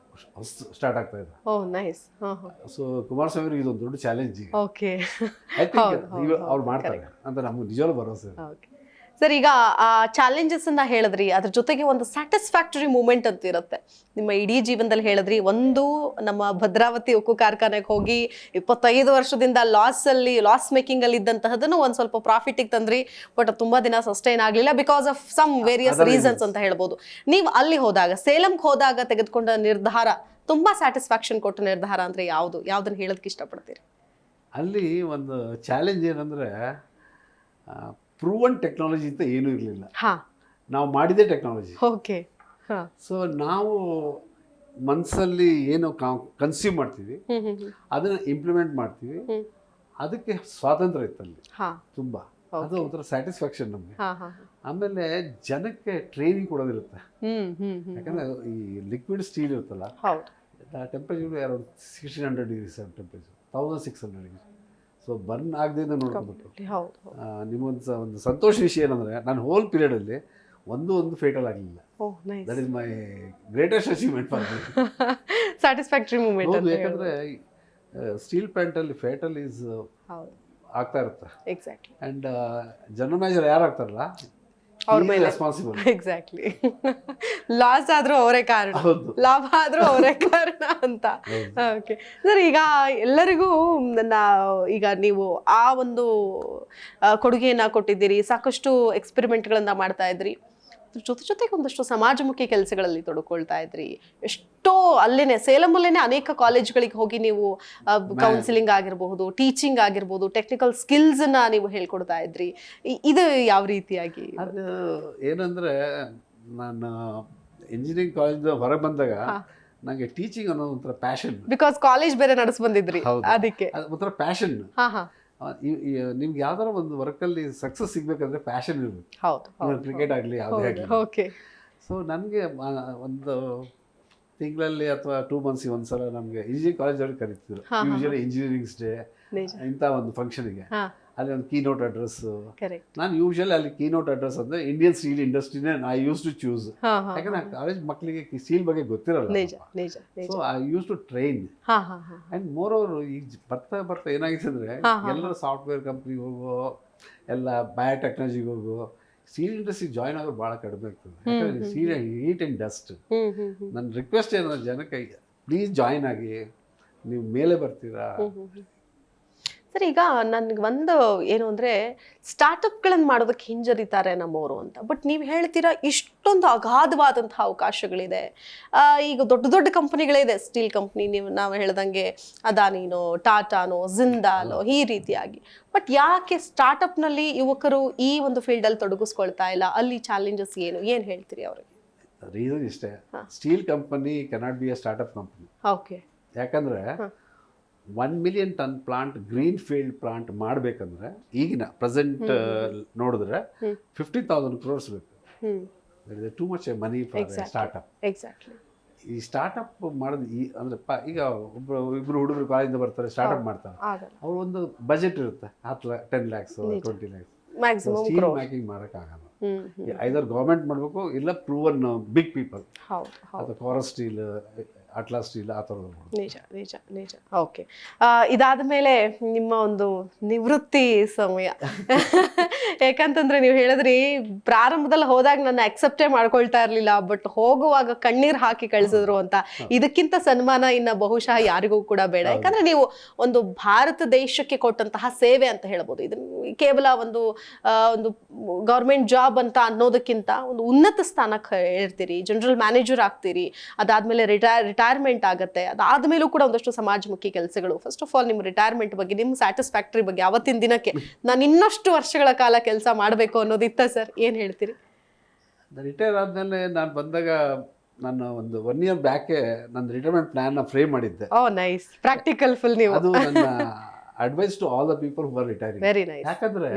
ಸ್ಟಾರ್ಟ್ ಆಗ್ತಾ ಇದೆ. ಓ ನೈಸ್. ಸೊ ಕುಮಾರಸ್ವಾಮಿ ಅವರಿಗೆ ಇದೊಂದು ದೊಡ್ಡ ಚಾಲೆಂಜ್ ಈಗ. ಓಕೆ. ಐ ಥಿಂಕ್ ಅವ್ರು ಮಾಡ್ತಾರೆ ಅಂತ ನಮ್ಗೆ ನಿಜವಾಗ್ಲೂ ಭರವಸೆ. ಓಕೆ ಸರ್, ಈಗ ಆ ಚಾಲೆಂಜಸ್ ಅನ್ನ ಹೇಳಿದ್ರಿ, ಅದ್ರ ಜೊತೆಗೆ ಒಂದು ಸ್ಯಾಟಿಸ್ಫ್ಯಾಕ್ಟರಿ ಮೂಮೆಂಟ್ ಅಂತ ಇರುತ್ತೆ ನಿಮ್ಮ ಇಡೀ ಜೀವನದಲ್ಲಿ. ಹೇಳಿದ್ರಿ, ಒಂದು ನಮ್ಮ ಭದ್ರಾವತಿ ಉಕ್ಕು ಕಾರ್ಖಾನೆಗೆ ಹೋಗಿ 25 ವರ್ಷದಿಂದ ಲಾಸ್ ಮೇಕಿಂಗ್ ಅಲ್ಲಿ ಇದ್ದಂತಹದನ್ನು ಒಂದ್ ಸ್ವಲ್ಪ ಪ್ರಾಫಿಟಿಗೆ ತಂದ್ರಿ. ಬಟ್ ತುಂಬಾ ದಿನ ಸಸ್ಟೈನ್ ಆಗ್ಲಿಲ್ಲ because of some various reasons ಅಂತ ಹೇಳ್ಬೋದು. ನೀವು ಅಲ್ಲಿ ಹೋದಾಗ, ಸೇಲಂಗೆ ಹೋದಾಗ ತೆಗೆದುಕೊಂಡ ನಿರ್ಧಾರ, ತುಂಬಾ ಸ್ಯಾಟಿಸ್ಫ್ಯಾಕ್ಷನ್ ಕೊಟ್ಟ ನಿರ್ಧಾರ ಅಂದ್ರೆ ಯಾವ್ದನ್ನ ಹೇಳೋದಕ್ಕೆ ಇಷ್ಟಪಡ್ತೀರಿ? ಅಲ್ಲಿ ಒಂದು ಚಾಲೆಂಜ್ ಏನಂದ್ರೆ, ಪ್ರೂವನ್ ಟೆಕ್ನಾಲಜಿ ಅಂತ ಏನೂ ಇರಲಿಲ್ಲ. ನಾವು ಮಾಡಿದೆ ಟೆಕ್ನಾಲಜಿ. ಓಕೆ. ಸೊ ನಾವು ಮನಸ್ಸಲ್ಲಿ ಏನು ಕನ್ಸ್ಯೂಮ್ ಮಾಡ್ತೀವಿ ಅದನ್ನ ಇಂಪ್ಲಿಮೆಂಟ್ ಮಾಡ್ತೀವಿ. ಅದಕ್ಕೆ ಸ್ವಾತಂತ್ರ್ಯ ಇತ್ತಲ್ಲಿ ತುಂಬ. ಅದು ಒಂಥರ ಸ್ಯಾಟಿಸ್ಫ್ಯಾಕ್ಷನ್ ನಮಗೆ. ಆಮೇಲೆ ಜನಕ್ಕೆ ಟ್ರೈನಿಂಗ್ ಕೊಡೋದಿರುತ್ತೆ. ಯಾಕಂದ್ರೆ ಈ ಲಿಕ್ವಿಡ್ ಸ್ಟೀಲ್ ಇರುತ್ತಲ್ಲ, temperature around 1600 degrees temperature, 1600 degree. So burn ಆಗದೆ ನೋಡ್ಕೊಬೇಕು. ನಿಮ್ಮೊಂದು ಸಂತೋಷ ವಿಷಯ ಏನಂದರೆ, ನಾನು ಹೋಲ್ ಪೀರಿಯಡಲ್ಲಿ ಒಂದು ಫೇಟಲ್ ಆಗಲಿಲ್ಲ. That is my greatest achievement for me. Satisfactory moment. ಯಾಕಂದರೆ ಸ್ಟೀಲ್ ಪ್ಲಾಂಟಲ್ಲಿ ಫೇಟಲ್ ಈಸ್ ಆಗ್ತಾ ಇರುತ್ತೆ. ಎಕ್ಸಾಕ್ಟ್ಲಿ. ಆ್ಯಂಡ್ ಜನರಲ್ ಮ್ಯಾನೇಜರ್ ಯಾರು ಆಗ್ತಾರಲ್ಲ, ಅವ್ರ ಮೇಲೆ ರೆಸ್ಪಾನ್ಸಿಬಲ್. ಎಕ್ಸಾಕ್ಟ್ಲಿ. ಲಾಸ್ ಆದ್ರೂ ಅವರೇ ಕಾರಣ, ಲಾಭ ಆದ್ರೂ ಅವರೇ ಕಾರಣ ಅಂತ. ಓಕೆ ಸರ್, ಈಗ ಎಲ್ಲರಿಗೂ ಈಗ ನೀವು ಆ ಒಂದು ಕೊಡುಗೆಯನ್ನ ಕೊಟ್ಟಿದ್ದೀರಿ, ಸಾಕಷ್ಟು ಎಕ್ಸ್ಪೆರಿಮೆಂಟ್ಗಳನ್ನ ಮಾಡ್ತಾ ಇದ್ರಿ, ಜೊತೆಗೆ ಒಂದಷ್ಟು ಸಮಾಜಮುಖಿ ಕೆಲಸಗಳಲ್ಲಿ ತೊಡಕೊಳ್ತಾ ಇದ್ರಿ. ಎಷ್ಟೋ ಅಲ್ಲೇನೆ ಸೇಲಮಲ್ಲೇನೆ ಅನೇಕ ಕಾಲೇಜ್ಗಳಿಗೆ ಹೋಗಿ ನೀವು ಕೌನ್ಸಿಲಿಂಗ್ ಆಗಿರಬಹುದು, ಟೀಚಿಂಗ್ ಆಗಿರ್ಬೋದು, ಟೆಕ್ನಿಕಲ್ ಸ್ಕಿಲ್ಸ್ ಅನ್ನ ನೀವು ಹೇಳ್ಕೊಡ್ತಾ ಇದ್ರಿ. ಇದು ಯಾವ ರೀತಿಯಾಗಿ? ಅದು ಏನಂದ್ರೆ, ನಾನು ಇಂಜಿನಿಯರಿಂಗ್ ಕಾಲೇಜ್ ಹೊರಗೆ ಬಂದಾಗ ನನಗೆ ಟೀಚಿಂಗ್ ಅನ್ನೋದು ಒಂಥರ ಪ್ಯಾಷನ್. ಬಿಕಾಸ್ ಕಾಲೇಜ್ ಬೇರೆ ನಡೆಸ್ ಬಂದಿದ್ರಿ, ಅದಕ್ಕೆ ಒಂಥರ ಪ್ಯಾಷನ್. ನಿಮ್ಗೆ ಯಾವ್ದಾರ ಒಂದು ವರ್ಕಲ್ಲಿ ಸಕ್ಸಸ್ ಸಿಗ್ಬೇಕಂದ್ರೆ ಪ್ಯಾಷನ್ ಇರಬೇಕು. ಕ್ರಿಕೆಟ್ ಆಗಲಿ ಯಾವುದೇ ಆಗಲಿ. ಸೊ ನನಗೆ ಒಂದು ತಿಂಗಳಲ್ಲಿ ಅಥವಾ 2 months ಒಂದ್ಸಲ ನಮಗೆ ಇಂಜಿನಿಯರಿಂಗ್ ಕಾಲೇಜಲ್ಲಿ ಕರೀತಿದ್ರು. ಯೂಶಲಿ ಇಂಜಿನಿಯರಿಂಗ್ಸ್ ಡೇ ಇಂಥ ಒಂದು ಫಂಕ್ಷನ್ಗೆ ಅಲ್ಲಿ ಒಂದು ಕೀನೋಟ್ ಅಡ್ರೆಸ್. ನಾನು ಯೂಶಲಿ ಅಲ್ಲಿ ಕೀನೋಟ್ ಅಡ್ರೆಸ್ ಅಂದ್ರೆ ಇಂಡಿಯನ್ ಸ್ಟೀಲ್ ಇಂಡಸ್ಟ್ರಿನೇ ಐ ಯೂಸ್ ಟು ಚೂಸ್. ಯಾಕಂದ್ರೆ ಕಾಲೇಜ್ ಮಕ್ಕಳಿಗೆ ಸ್ಟೀಲ್ ಬಗ್ಗೆ ಗೊತ್ತಿರಲ್ಲ. So I use to train. And moreover ಈಗ ಬರ್ತಾ ಏನಾಗಿದೆ ಅಂದ್ರೆ, ಎಲ್ಲರೂ ಸಾಫ್ಟ್ವೇರ್ ಕಂಪ್ನಿಗೆ ಹೋಗೋ, ಎಲ್ಲ ಬಯೋಟೆಕ್ನಾಲಜಿಗೆ ಹೋಗೋ, ಸ್ಟೀಲ್ ಇಂಡಸ್ಟ್ರಿ ಜಾಯ್ನ್ ಆಗೋದು ಭಾಳ ಕಡಿಮೆ ಆಗ್ತದೆ. ಯಾಕಂದ್ರೆ ಸ್ಟೀಲ್ ಹೀಟ್ ಆ್ಯಂಡ್ ಡಸ್ಟ್. ನನ್ನ ರಿಕ್ವೆಸ್ಟ್ ಏನಂದ್ರೆ, ಜನಕ್ಕೆ ಪ್ಲೀಸ್ ಜಾಯ್ನ್ ಆಗಿ, ನೀವು ಮೇಲೆ ಬರ್ತೀರಾ. ಸರ್, ಈಗ ನನ್ಗೆ ಒಂದು ಏನು ಅಂದರೆ, ಸ್ಟಾರ್ಟಪ್ಗಳನ್ನು ಮಾಡೋದಕ್ಕೆ ಹಿಂಜರಿತಾರೆ ನಮ್ಮವರು ಅಂತ. ಬಟ್ ನೀವು ಹೇಳ್ತೀರಾ ಇಷ್ಟೊಂದು ಅಗಾಧವಾದಂತಹ ಅವಕಾಶಗಳಿದೆ. ಈಗ ದೊಡ್ಡ ಕಂಪನಿಗಳೇ ಇದೆ, ಸ್ಟೀಲ್ ಕಂಪ್ನಿ, ನಾವು ಹೇಳ್ದಂಗೆ ಅದಾನಿನೋ, ಟಾಟಾನೋ, ಜಿಂದಾಲೋ, ಈ ರೀತಿಯಾಗಿ. ಬಟ್ ಯಾಕೆ ಸ್ಟಾರ್ಟಪ್ನಲ್ಲಿ ಯುವಕರು ಈ ಒಂದು ಫೀಲ್ಡಲ್ಲಿ ತೊಡಗಿಸ್ಕೊಳ್ತಾ ಇಲ್ಲ? ಅಲ್ಲಿ ಚಾಲೆಂಜಸ್ ಏನು ಹೇಳ್ತೀರಿ ಅವ್ರಿಗೆ? ರೀಸನ್ ಇಷ್ಟೇ, steel company cannot be A startup company. Okay. ಯಾಕಂದರೆ 1 million ton plant green field plant ಮಾಡಬೇಕಂದ್ರೆ ಈಗಿನ ಪ್ರೆಸೆಂಟ್ ನೋಡಿದ್ರೆ 50,000 crores ಬೇಕು. Too much money for startup. Exactly. ಈ ಸ್ಟಾರ್ಟ್ಅಪ್ ಮಾಡೋದು ಅಂದರೆ ಈಗ ಇಬ್ಬರು ಹುಡುಗರು ಕಾಲೇಜಿಂದ ಬರ್ತಾರೆ, ಸ್ಟಾರ್ಟ್ಅಪ್ ಮಾಡ್ತಾರೆ, ಅವ್ರು ಒಂದು ಬಜೆಟ್ ಇರುತ್ತೆ 10 lakhs 20 lakhs. ಸ್ಟೀಲ್ ಮೇಕಿಂಗ್ ಮಾಡೋಕ್ಕಾಗಲ್ಲ. ಐದರ್ ಗೌರ್ಮೆಂಟ್ ಮಾಡಬೇಕು, ಇಲ್ಲ ಪ್ರೂವನ್ ಬಿಗ್ ಪೀಪಲ್, ಅಥವಾ ಕೋರಸ್ ಸ್ಟೀಲ್, ಅಟ್ಲಾಸ್ ಸ್ಟೀಲ್, ಆ ಥರದ್ದು. ನಿಜ ನಿಜ ನಿಜ. ಓಕೆ, ಇದಾದ ಮೇಲೆ ನಿಮ್ಮ ಒಂದು ನಿವೃತ್ತಿ ಸಮಯ. ಯಾಕಂತಂದ್ರೆ ನೀವು ಹೇಳಿದ್ರಿ ಪ್ರಾರಂಭದಲ್ಲಿ ಹೋದಾಗ ನನ್ನ ಅಕ್ಸೆಪ್ಟೇ ಮಾಡ್ಕೊಳ್ತಾ ಇರಲಿಲ್ಲ, ಬಟ್ ಹೋಗುವಾಗ ಕಣ್ಣೀರ್ ಹಾಕಿ ಕಳಿಸಿದ್ರು ಅಂತ. ಇದಕ್ಕಿಂತ ಸನ್ಮಾನ ಇನ್ನ ಬಹುಶಃ ಯಾರಿಗೂ ಕೂಡ ಬೇಡ. ಯಾಕಂದ್ರೆ ನೀವು ಒಂದು ಭಾರತ ದೇಶಕ್ಕೆ ಕೊಟ್ಟಂತಹ ಸೇವೆ ಅಂತ ಹೇಳ್ಬೋದು. ಇದನ್ನ ಕೇವಲ ಒಂದು ಗೌರ್ಮೆಂಟ್ ಜಾಬ್ ಅಂತ ಅನ್ನೋದಕ್ಕಿಂತ ಒಂದು ಉನ್ನತ ಸ್ಥಾನಕ್ಕೆ ಏರ್ತೀರಿ, ಜನರಲ್ ಮ್ಯಾನೇಜರ್ ಆಗ್ತೀರಿ, ಅದಾದ್ಮೇಲೆ ರಿಟೈರ್ಮೆಂಟ್ ಆಗುತ್ತೆ, ಅದಾದ್ಮೇಲೂ ಕೂಡ ಒಂದಷ್ಟು ಸಮಾಜಮುಖಿ ಕೆಲಸಗಳು. ಫಸ್ಟ್ ಆಫ್ ಆಲ್ ನಿಮ್ಮ ರಿಟೈರ್ಮೆಂಟ್ ಬಗ್ಗೆ, ನಿಮ್ಮ ಸ್ಯಾಟಿಸ್ಫ್ಯಾಕ್ಟರಿ ಬಗ್ಗೆ, ಅವತ್ತಿನ ದಿನಕ್ಕೆ ನಾನು ಇನ್ನಷ್ಟು ವರ್ಷಗಳ ಕಾಲ ಕೆಲಸ ಮಾಡಬೇಕು ಅನ್ನೋದಿತ್ತ ಸರ್, ಏನ್ ಹೇಳ್ತೀರಿ? ರಿಟೈರ್ ಆದ್ಮೇಲೆ ನಾನು ಬಂದಾಗ ನಾನು ಒಂದು 1 year ಬ್ಯಾಕೆ ನನ್ನ ರಿಟೈರ್ಮೆಂಟ್ ಪ್ಲಾನ್ ಫ್ರೇಮ್ ಮಾಡಿದ್ದೆ. ಓ ನೈಸ್, ಪ್ರಾಕ್ಟಿಕಲ್ ಫುಲ್ ನೀವು. ಅದು ನನ್ನ advice to all the people who are retiring. Very nice. ಯಾಕಂದ್ರೆ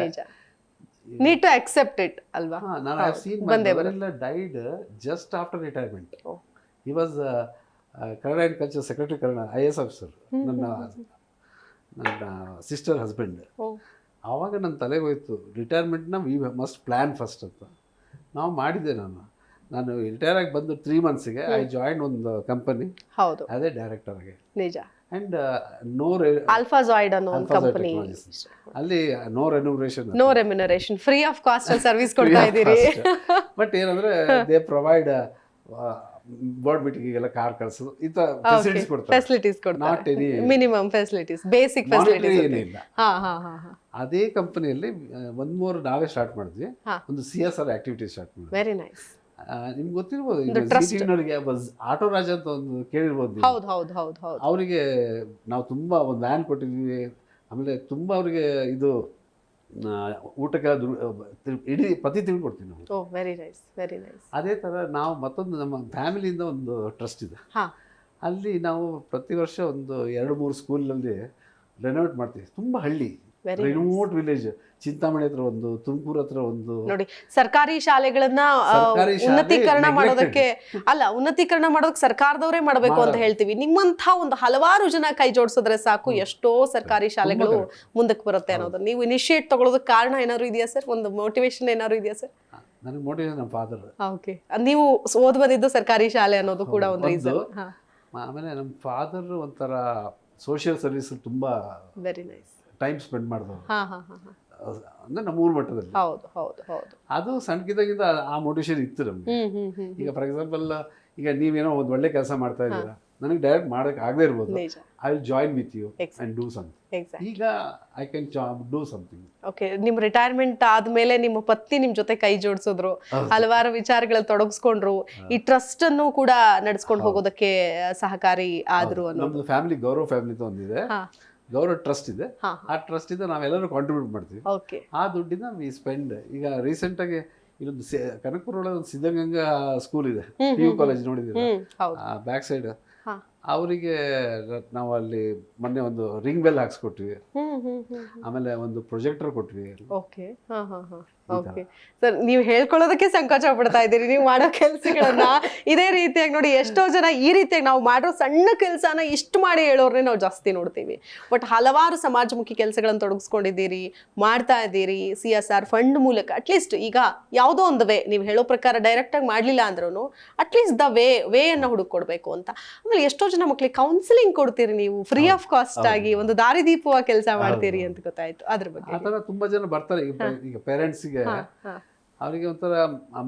need to accept it alva. I have seen my brother died just after retirement. He was Kannada and Culture Secretary, Kannada IAS officer. ನನ್ನ sister husband. ಆವಾಗ ನನ್ನ ತಲೆಗೆ ಹೋಯ್ತು, ರಿಟೈರ್ಮೆಂಟ್ನ we must plan first ಅಂತ. ನಾವು ಮಾಡಿದ್ದೆ. ನಾನು ರಿಟೈರ್ ಆಗಿ ಬಂದು 3 monthsಗೆ ಐ ಜಾಯಿನ್ ಒಂದು ಕಂಪನಿ. ಹೌದು, ಅದೇ ಡೈರೆಕ್ಟರ್ ಆಗಿ. ನಿಜ. ಅಂಡ್ ಆಲ್ಫಾಜಾಯ್ಡ್ ಅನ್ನೋ ಒಂದು ಕಂಪನಿ. ಅಲ್ಲಿ no remuneration, free of cost service ಕೊಡ್ತಾ ಇದ್ದೀರಿ. ಬಟ್ ಏನಂದ್ರೆ ದೇ ಪ್ರೊವೈಡ್ ಬೋರ್ಡ್ ಮೀಟಿಂಗಿಗೆಲ್ಲ ಕಾರ್ ಕಳಿಸೋದು, ಈ ತರ ಫೆಸಿಲಿಟೀಸ್ ಕೊಡ್ತಾರೆ. ಮಿನಿಮಮ್ ಫೆಸಿಲಿಟೀಸ್, ಬೇಸಿಕ್ ಫೆಸಿಲಿಟೀಸ್ ಏನಿಲ್ಲ. ಅದೇ ಕಂಪನಿಯಲ್ಲಿ 1 more ನಾವೇ ಸ್ಟಾರ್ಟ್ ಮಾಡಿದ್ವಿ, ಒಂದು CSR ಆಕ್ಟಿವಿಟಿ ಸ್ಟಾರ್ಟ್ ಮಾಡಿದ್ವಿ. Very nice. ನಿಮ್ಗೆ ಗೊತ್ತಿರ್ಬೋದು, ಆಟೋ ರಾಜ ಅಂತ ಒಂದು ಕೇಳಿರ್ಬೋದು. ಅವರಿಗೆ ನಾವು ತುಂಬಾ ಒಂದು ವ್ಯಾನ್ ಕೊಟ್ಟಿದ್ವಿ. ಆಮೇಲೆ ತುಂಬಾ ಅವ್ರಿಗೆ ಇದು ಊಟಕ್ಕೆಲ್ಲ ಇಡೀ ಪ್ರತಿ ತಿಂಗಳು ಕೊಡ್ತೀವಿ ನಾವು. Very nice, very nice. ಅದೇ ಥರ ನಾವು ಮತ್ತೊಂದು ನಮ್ಮ ಫ್ಯಾಮಿಲಿಯಿಂದ ಒಂದು ಟ್ರಸ್ಟ್ ಇದೆ. ಅಲ್ಲಿ ನಾವು ಪ್ರತಿ ವರ್ಷ ಒಂದು 2-3 ಸ್ಕೂಲಲ್ಲಿ ರೆನೋವೇಟ್ ಮಾಡ್ತೀವಿ. ತುಂಬ ಹಳ್ಳಿ, ರಿಮೋಟ್ ವಿಲೇಜ್, ಚಿಂತಾಮಣಿ ಹತ್ರ ಒಂದು, ತುಮಕೂರು ಹತ್ರ ಒಂದು. ನೋಡಿ, ಸರ್ಕಾರಿ ಶಾಲೆಗಳನ್ನ ಉನ್ನತೀಕರಣ ಮಾಡೋದಕ್ಕೆ ಸರ್ಕಾರದವರೇ ಮಾಡಬೇಕು ಅಂತ ಹೇಳ್ತೀವಿ. ನಿಮ್ಮಂಥ ಒಂದು ಹಲವಾರು ಜನ ಕೈ ಜೋಡಿಸಿದ್ರೆ ಸಾಕು, ಎಷ್ಟೋ ಸರ್ಕಾರಿ ಶಾಲೆಗಳು ಮುಂದಕ್ಕೆ ಬರುತ್ತೆ ಅನ್ನೋದು. ನೀವು ಇನಿಷಿಯೇಟ್ ತಗೊಳ್ಳೋದಕ್ಕೆ ಕಾರಣ ಏನಾದ್ರು ಇದೆಯಾ ಸರ್? ಒಂದು ಮೋಟಿವೇಶನ್ ಏನಾದ್ರು ಇದೆಯಾ ಸರ್? ನನಗೆ ಮೋಟಿವೇಶನ್ ನಮ್ಮ ಫಾದರ್. ಓಕೆ, ನೀವು ಓದ್ ಬಂದಿದ್ದು ಸರ್ಕಾರಿ ಶಾಲೆ ಅನ್ನೋದು ಕೂಡ ಒಂದು ರೀಸನ್. ಆಮೇಲೆ ನಮ್ಮ ಫಾದರ್ ಒಂಥರ ಸೋಷಿಯಲ್ ಸರ್ವಿಸ್ ತುಂಬಾ ವೆರಿ ನೈಸ್ ಟೈಮ್ ಸ್ಪೆಂಡ್ ಮಾಡಿದವರು. ಅಂದ್ರೆ ನಮ್ಮ ಊರ್ ಮಟ್ಟದಲ್ಲಿ. ಅದು ಸಣ್ಣಕಿದ್ದಾಗಿಂದ ಆ ಮೋಟಿವೇಶನ್ ಇತ್ತು ನಮ್ಗೆ. ಈಗ ಫಾರ್ ಎಕ್ಸಾಂಪಲ್, ಈಗ ನೀವೇನೋ ಒಂದು ಒಳ್ಳೆ ಕೆಲಸ ಮಾಡ್ತಾ ಇದ್ದೀರಾ, ನನಗೆ ಡೈರೆಕ್ಟ್ ಮಾಡಕ್ ಆಗದೆ ಇರ್ಬೋದು. I will join with you and do something. ಈಗ I can do something. Okay, ನಿಮ್ ರಿಟೈರ್ಮೆಂಟ್ ಆದ್ಮೇಲೆ ನಿಮ್ಮ ಪತ್ನಿ ನಿಮ್ ಜೊತೆ ಕೈ ಜೋಡಿಸಿದ್ರು, ಹಲವಾರು ವಿಚಾರಗಳಲ್ಲಿ ತೊಡಗಿಸ್ಕೊಂಡ್ರು, ಈ ಟ್ರಸ್ಟ್ ಅನ್ನು ಕೂಡ ನಡೆಸ್ಕೊಂಡು ಹೋಗೋದಕ್ಕೆ ಸಹಕಾರಿ ಆದ್ರು. ನಮ್ದು ಫ್ಯಾಮಿಲಿ ಗೌರವ ಫ್ಯಾಮಿಲಿ ಒಂದಿದೆ, ಗೌರವ ಟ್ರಸ್ಟ್ ಇದೆ. ಆ ಟ್ರಸ್ಟ್ ಇಂದ ನಾವೆಲ್ಲರೂ ಕಾಂಟ್ರಿಬ್ಯೂಟ್ ಮಾಡ್ತೀವಿ. ಆ ದುಡ್ಡಿಂದ ವಿ ಸ್ಪೆಂಡ್. ಈಗ ರೀಸೆಂಟ್ ಆಗಿ ಇಲ್ಲೊಂದು ಕನಕಪುರ ಒಳಗೆ ಒಂದು ಸಿದ್ಧಗಂಗಾ ಸ್ಕೂಲ್ ಇದೆ, PU ಕಾಲೇಜ್ ನೋಡಿದ್ದೀರಾ, ಬ್ಯಾಕ್ ಸೈಡ್. ಅವರಿಗೆ ನಾವು ಅಲ್ಲಿ ಮೊನ್ನೆ ಒಂದು ರಿಂಗ್ ಬೆಲ್ ಹಾಕ್ಸ್ಕೊಟ್ವಿ, ಆಮೇಲೆ ಒಂದು ಪ್ರೊಜೆಕ್ಟರ್ ಕೊಟ್ವಿ. ಸರ್, ನೀವು ಹೇಳ್ಕೊಳ್ಳೋದಕ್ಕೆ ಸಂಕೋಚ ಪಡ್ತಾ ಇದ್ದೀರಿ. ನೀವು ಮಾಡೋ ಕೆಲಸಗಳನ್ನ ಇದೇ ರೀತಿಯಾಗಿ ನೋಡಿ, ಎಷ್ಟೋ ಜನ ಈ ರೀತಿಯಾಗಿ ನಾವು ಮಾಡೋ ಸಣ್ಣ ಕೆಲಸನ ಇಷ್ಟು ಮಾಡಿ ಹೇಳೋರ್ನೇ ನಾವು ಜಾಸ್ತಿ ನೋಡ್ತೀವಿ. ಬಟ್ ಹಲವಾರು ಸಮಾಜಮುಖಿ ಕೆಲಸಗಳನ್ನು ತೊಡಗಿಸ್ಕೊಂಡಿದ್ದೀರಿ, ಮಾಡ್ತಾ ಇದ್ದೀರಿ. CSR ಫಂಡ್ ಮೂಲಕ ಅಟ್ಲೀಸ್ಟ್ ಈಗ ಯಾವುದೋ ಒಂದು ವೇ, ನೀವು ಹೇಳೋ ಪ್ರಕಾರ ಡೈರೆಕ್ಟ್ ಆಗಿ ಮಾಡ್ಲಿಲ್ಲ ಅಂದ್ರೂ ಅಟ್ಲೀಸ್ಟ್ ದ ವೇ ಅನ್ನ ಹುಡುಕೊಡ್ಬೇಕು ಅಂತ. ಆಮೇಲೆ ಎಷ್ಟೋ ಜನ ಮಕ್ಳಿಗೆ ಕೌನ್ಸಿಲಿಂಗ್ ಕೊಡ್ತೀರಿ ನೀವು, ಫ್ರೀ ಆಫ್ ಕಾಸ್ಟ್ ಆಗಿ ಒಂದು ದಾರಿದೀಪವಾಗಿ ಕೆಲಸ ಮಾಡ್ತೀರಿ ಅಂತ ಗೊತ್ತಾಯ್ತು. ಅದ್ರ ಬಗ್ಗೆ ಆ ಥರ ತುಂಬಾ ಜನ ಬರ್ತಾರೆ. ಈಗ ಪೇರೆಂಟ್ಸ್ಗೆ ಅವರಿಗೆ ಒಂಥರ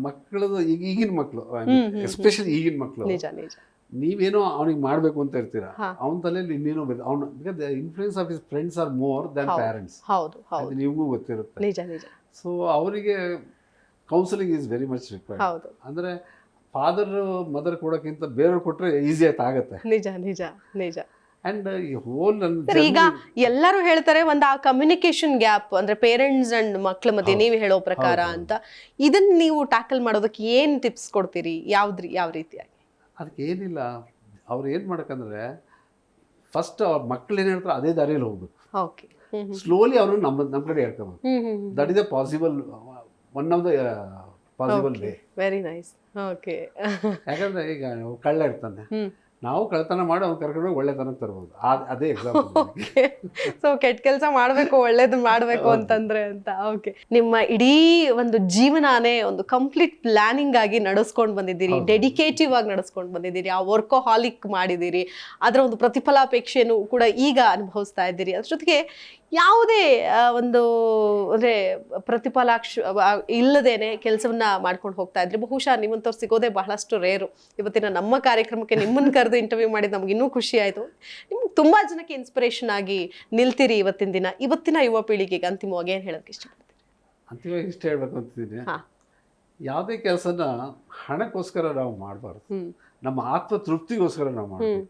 ಮಕ್ಕಳದು, ಈಗಿನ ಮಕ್ಕಳು, ಎಸ್ಪೆಷಲಿ ಈಗಿನ ಮಕ್ಕಳು, ನೀವೇನೋ ಅವ್ನಿಗೆ ಮಾಡ್ಬೇಕು ಅಂತ ಇರ್ತೀರಾ, ಅವನ ತಲೆಯಲ್ಲಿ ಇನ್ನೇನೋ ಅವ್ನು, because the influence of his friends are more than parents. ಅದು ನಿಮಗೂ ಗೊತ್ತಿರುತ್ತೆ. ಸೊ ಅವರಿಗೆ counselling is very much required. ಅಂದ್ರೆ ಫಾದರ್ ಮದರ್ ಕೊಡೋಕ್ಕಿಂತ ಬೇರೆಯವ್ರು ಕೊಟ್ರೆ ಈಸಿ ಆಗುತ್ತೆ. ನಿಜ ನಿಜ ನಿಜ. ಅಂಡ್ ಹೋಲ್ ಈಗ ಎಲ್ಲರೂ ಹೇಳ್ತಾರೆ ಒಂದು ಆ ಕಮ್ಯುನಿಕೇಶನ್ ಗ್ಯಾಪ್, ಅಂದ್ರೆ ಪೇರೆಂಟ್ಸ್ ಅಂಡ್ ಮಕ್ಳ ಮಧ್ಯೆ ನೀವು ಹೇಳೋ ಪ್ರಕಾರ ಅಂತ. ಇದನ್ನ ನೀವು ಟ್ಯಾಕಲ್ ಮಾಡೋದಕ್ಕೆ ಏನ್ ಟಿಪ್ಸ್ ಕೊಡ್ತೀರಿ? ಯಾವ ರೀತಿಯಾಗಿ? ಅದಕ್ಕೆ ಏನಿಲ್ಲ, ಅವ್ರು ಏನು ಮಾಡಕ್ಕಂದ್ರೆ ಫಸ್ಟ್ ಅವ್ರ ಮಕ್ಳು ಏನು ಹೇಳ್ತಾರೆ ಅದೇ ದಾರಿಯಲ್ಲಿ ಹೋಗ್ಬೇಕು. ಓಕೆ. ಸ್ಲೋಲಿ ಅವನು ನಮ್ಮ ಕಡೆ ಹೇಳ್ಕೊಂಡು that is A possible, one of the possible way. Very nice. Okay. ಯಾಕಂದ್ರೆ ಈಗ ಕಳ್ಳ ಇರ್ತಾನೆ, ನಾವು ಕಳ್ಳತನ ಮಾಡಿ ಅವ್ನು ಕರ್ಕೊಂಡು ಒಳ್ಳೆತನಕ್ಕೆ ತರ್ಬೋದು, ಅದೇ ಎಕ್ಸಾಂಪಲ್. ಸೊ ಕೆಟ್ಟ ಕೆಲಸ ಮಾಡಬೇಕು ಒಳ್ಳೇದು ಮಾಡಬೇಕು ಅಂತಂದ್ರೆ ಅಂತ. ಓಕೆ. ನಿಮ್ಮ ಇಡೀ ಒಂದು ಜೀವನಾನೇ ಒಂದು ಕಂಪ್ಲೀಟ್ ಪ್ಲಾನಿಂಗ್ ಆಗಿ ನಡೆಸ್ಕೊಂಡು ಬಂದಿದ್ದೀರಿ, ಡೆಡಿಕೇಟಿವ್ ಆಗಿ ನಡೆಸ್ಕೊಂಡು ಬಂದಿದ್ದೀರಿ, ಆ ವರ್ಕೋಹಾಲಿಕ್ ಮಾಡಿದ್ದೀರಿ, ಅದರ ಒಂದು ಪ್ರತಿಫಲಾಪೇಕ್ಷೆಯನ್ನು ಕೂಡ ಈಗ ಅನುಭವಿಸ್ತಾ ಇದ್ದೀರಿ. ಅದ್ರ ಜೊತೆಗೆ ಯಾವುದೇ ಒಂದು ಅಂದರೆ ಇಲ್ಲದೇನೆ ಕೆಲಸವನ್ನ ಮಾಡ್ಕೊಂಡು ಹೋಗ್ತಾ ಇದ್ರಿ. ಬಹುಶಃ ನಿಮ್ಮಂಥವ್ರು ಸಿಗೋದೇ ಬಹಳಷ್ಟು ರೇರು. ಇವತ್ತಿನ ನಮ್ಮ ಕಾರ್ಯಕ್ರಮಕ್ಕೆ ನಿಮ್ಮನ್ನು ಕರೆದು ಇಂಟರ್ವ್ಯೂ ಮಾಡಿದ್ದು ನಮ್ಗೆ ಇನ್ನೂ ಖುಷಿ ಆಯಿತು. ನಿಮ್ಗೆ ತುಂಬ ಜನಕ್ಕೆ ಇನ್ಸ್ಪಿರೇಷನ್ ಆಗಿ ನಿಲ್ತೀರಿ ಇವತ್ತಿನ ದಿನ. ಇವತ್ತಿನ ಯುವ ಪೀಳಿಗೆಗೆ ಅಂತಿಮವಾಗಿ ಏನು ಹೇಳೋಕ್ಕೆ ಇಷ್ಟಪಡ್ತೀರಿ? ಅಂತಿಮವಾಗಿ ಇಷ್ಟ ಹೇಳ್ಬೇಕು ಅಂತಿದ್ದೀನಿ, ಯಾವುದೇ ಕೆಲಸನ ಹಣಕ್ಕೋಸ್ಕರ ನಾವು ಮಾಡಬಾರ್ದು, ನಮ್ಮ ಆತ್ಮ ತೃಪ್ತಿಗೋಸ್ಕರ ನಾವು ಮಾಡಬೇಕು.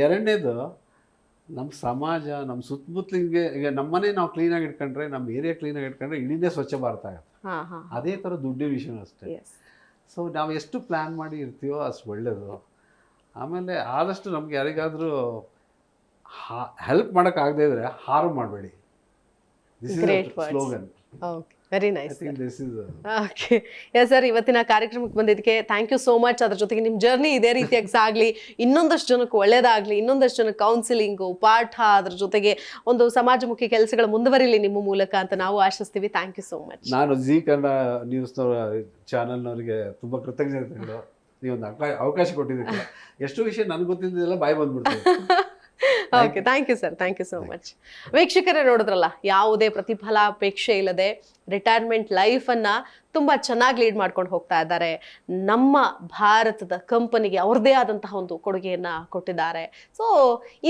ಎರಡನೇದು, ನಮ್ಮ ಸಮಾಜ, ನಮ್ಮ ಸುತ್ತಮುತ್ತಲಿಗೆ, ಈಗ ನಮ್ಮನೆ ನಾವು ಕ್ಲೀನಾಗಿ ಇಟ್ಕೊಂಡ್ರೆ, ನಮ್ಮ ಏರಿಯಾ ಕ್ಲೀನಾಗಿ ಇಟ್ಕೊಂಡ್ರೆ ಇಡೀನೇ ಸ್ವಚ್ಛ ಭಾರತ ಆಗುತ್ತೆ. ಅದೇ ಥರ ದುಡ್ಡಿನ ವಿಷಯ ಅಷ್ಟೇ. ಸೊ ನಾವು ಎಷ್ಟು ಪ್ಲ್ಯಾನ್ ಮಾಡಿ ಇರ್ತೀವೋ ಅಷ್ಟು ಒಳ್ಳೆಯದು. ಆಮೇಲೆ ಆದಷ್ಟು ನಮ್ಗೆ ಯಾರಿಗಾದರೂ ಹೆಲ್ಪ್ ಮಾಡೋಕ್ಕಾಗದೇ ಇದ್ರೆ ಹಾರ್ಮ್ ಮಾಡಬೇಡಿ. This is slogan. Okay, very nice. This is okay. Yes sir, ಇವತ್ತಿನ ಕಾರ್ಯಕ್ರಮಕ್ಕೆ ಬಂದಿದ್ದಕ್ಕೆ ಥ್ಯಾಂಕ್ ಯು ಸೋ ಮಚ್. ಅದ್ರ ಜೊತೆಗೆ ನಿಮ್ಮ ಜರ್ನಿ ಇದೇ ರೀತಿಯಾಗಿ ಸಾಗಲಿ, ಇನ್ನೊಂದಷ್ಟು ಜನಕ್ಕೆ ಒಳ್ಳೇದಾಗಲಿ, ಇನ್ನೊಂದಷ್ಟು ಜನಕ್ಕೆ ಕೌನ್ಸಿಲಿಂಗು, ಪಾಠ, ಅದ್ರ ಜೊತೆಗೆ ಒಂದು ಸಮಾಜಮುಖಿ ಕೆಲಸಗಳು ಮುಂದುವರಿಲಿ ನಿಮ್ಮ ಮೂಲಕ ಅಂತ ನಾವು ಆಶಿಸ್ತೀವಿ. Thank you so much. ನಾನು ಜಿ ಕನ್ನಡ ನ್ಯೂಸ್ನವರ ಚಾನಲ್ನವರಿಗೆ ತುಂಬ ಕೃತಜ್ಞತೆಗಳು. ನೀವೊಂದು ಅವಕಾಶ ಕೊಟ್ಟಿದ್ದಕ್ಕೆ. ಎಷ್ಟು ವಿಷಯ ನನಗೆ ಗೊತ್ತಿದ್ದೆಲ್ಲ ಬಾಯಿ ಬಂದ್ಬಿಡ್ತೀವಿ. Okay, thank you sir, thank you so much. ವೀಕ್ಷಕರೇ ನೋಡಿದ್ರಲ್ಲ, ಯಾವುದೇ ಪ್ರತಿಫಲಾಪೇಕ್ಷೆ ಇಲ್ಲದೆ ರಿಟೈರ್ಮೆಂಟ್ ಲೈಫನ್ನು ತುಂಬ ಚೆನ್ನಾಗಿ ಲೀಡ್ ಮಾಡ್ಕೊಂಡು ಹೋಗ್ತಾ ಇದ್ದಾರೆ. ನಮ್ಮ ಭಾರತದ ಕಂಪನಿಗೆ ಅವ್ರದ್ದೇ ಆದಂತಹ ಒಂದು ಕೊಡುಗೆಯನ್ನು ಕೊಟ್ಟಿದ್ದಾರೆ. ಸೊ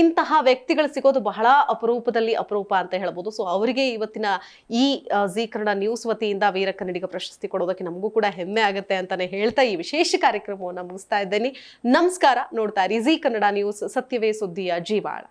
ಇಂತಹ ವ್ಯಕ್ತಿಗಳು ಸಿಗೋದು ಬಹಳ ಅಪರೂಪ ಅಂತ ಹೇಳ್ಬೋದು. ಸೊ ಅವರಿಗೆ ಇವತ್ತಿನ ಈ ಜಿ ಕನ್ನಡ ನ್ಯೂಸ್ ವತಿಯಿಂದ ವೀರ ಕನ್ನಡಿಗ ಪ್ರಶಸ್ತಿ ಕೊಡೋದಕ್ಕೆ ನಮಗೂ ಕೂಡ ಹೆಮ್ಮೆ ಆಗುತ್ತೆ ಅಂತಾನೆ ಹೇಳ್ತಾ ಈ ವಿಶೇಷ ಕಾರ್ಯಕ್ರಮವನ್ನು ಮುಗಿಸ್ತಾ ಇದ್ದೇನೆ. ನಮಸ್ಕಾರ. ನೋಡ್ತಾ ಇರಿ ಜಿ ಕನ್ನಡ ನ್ಯೂಸ್, ಸತ್ಯವೇ ಸುದ್ದಿಯ ಜೀವಾಳ.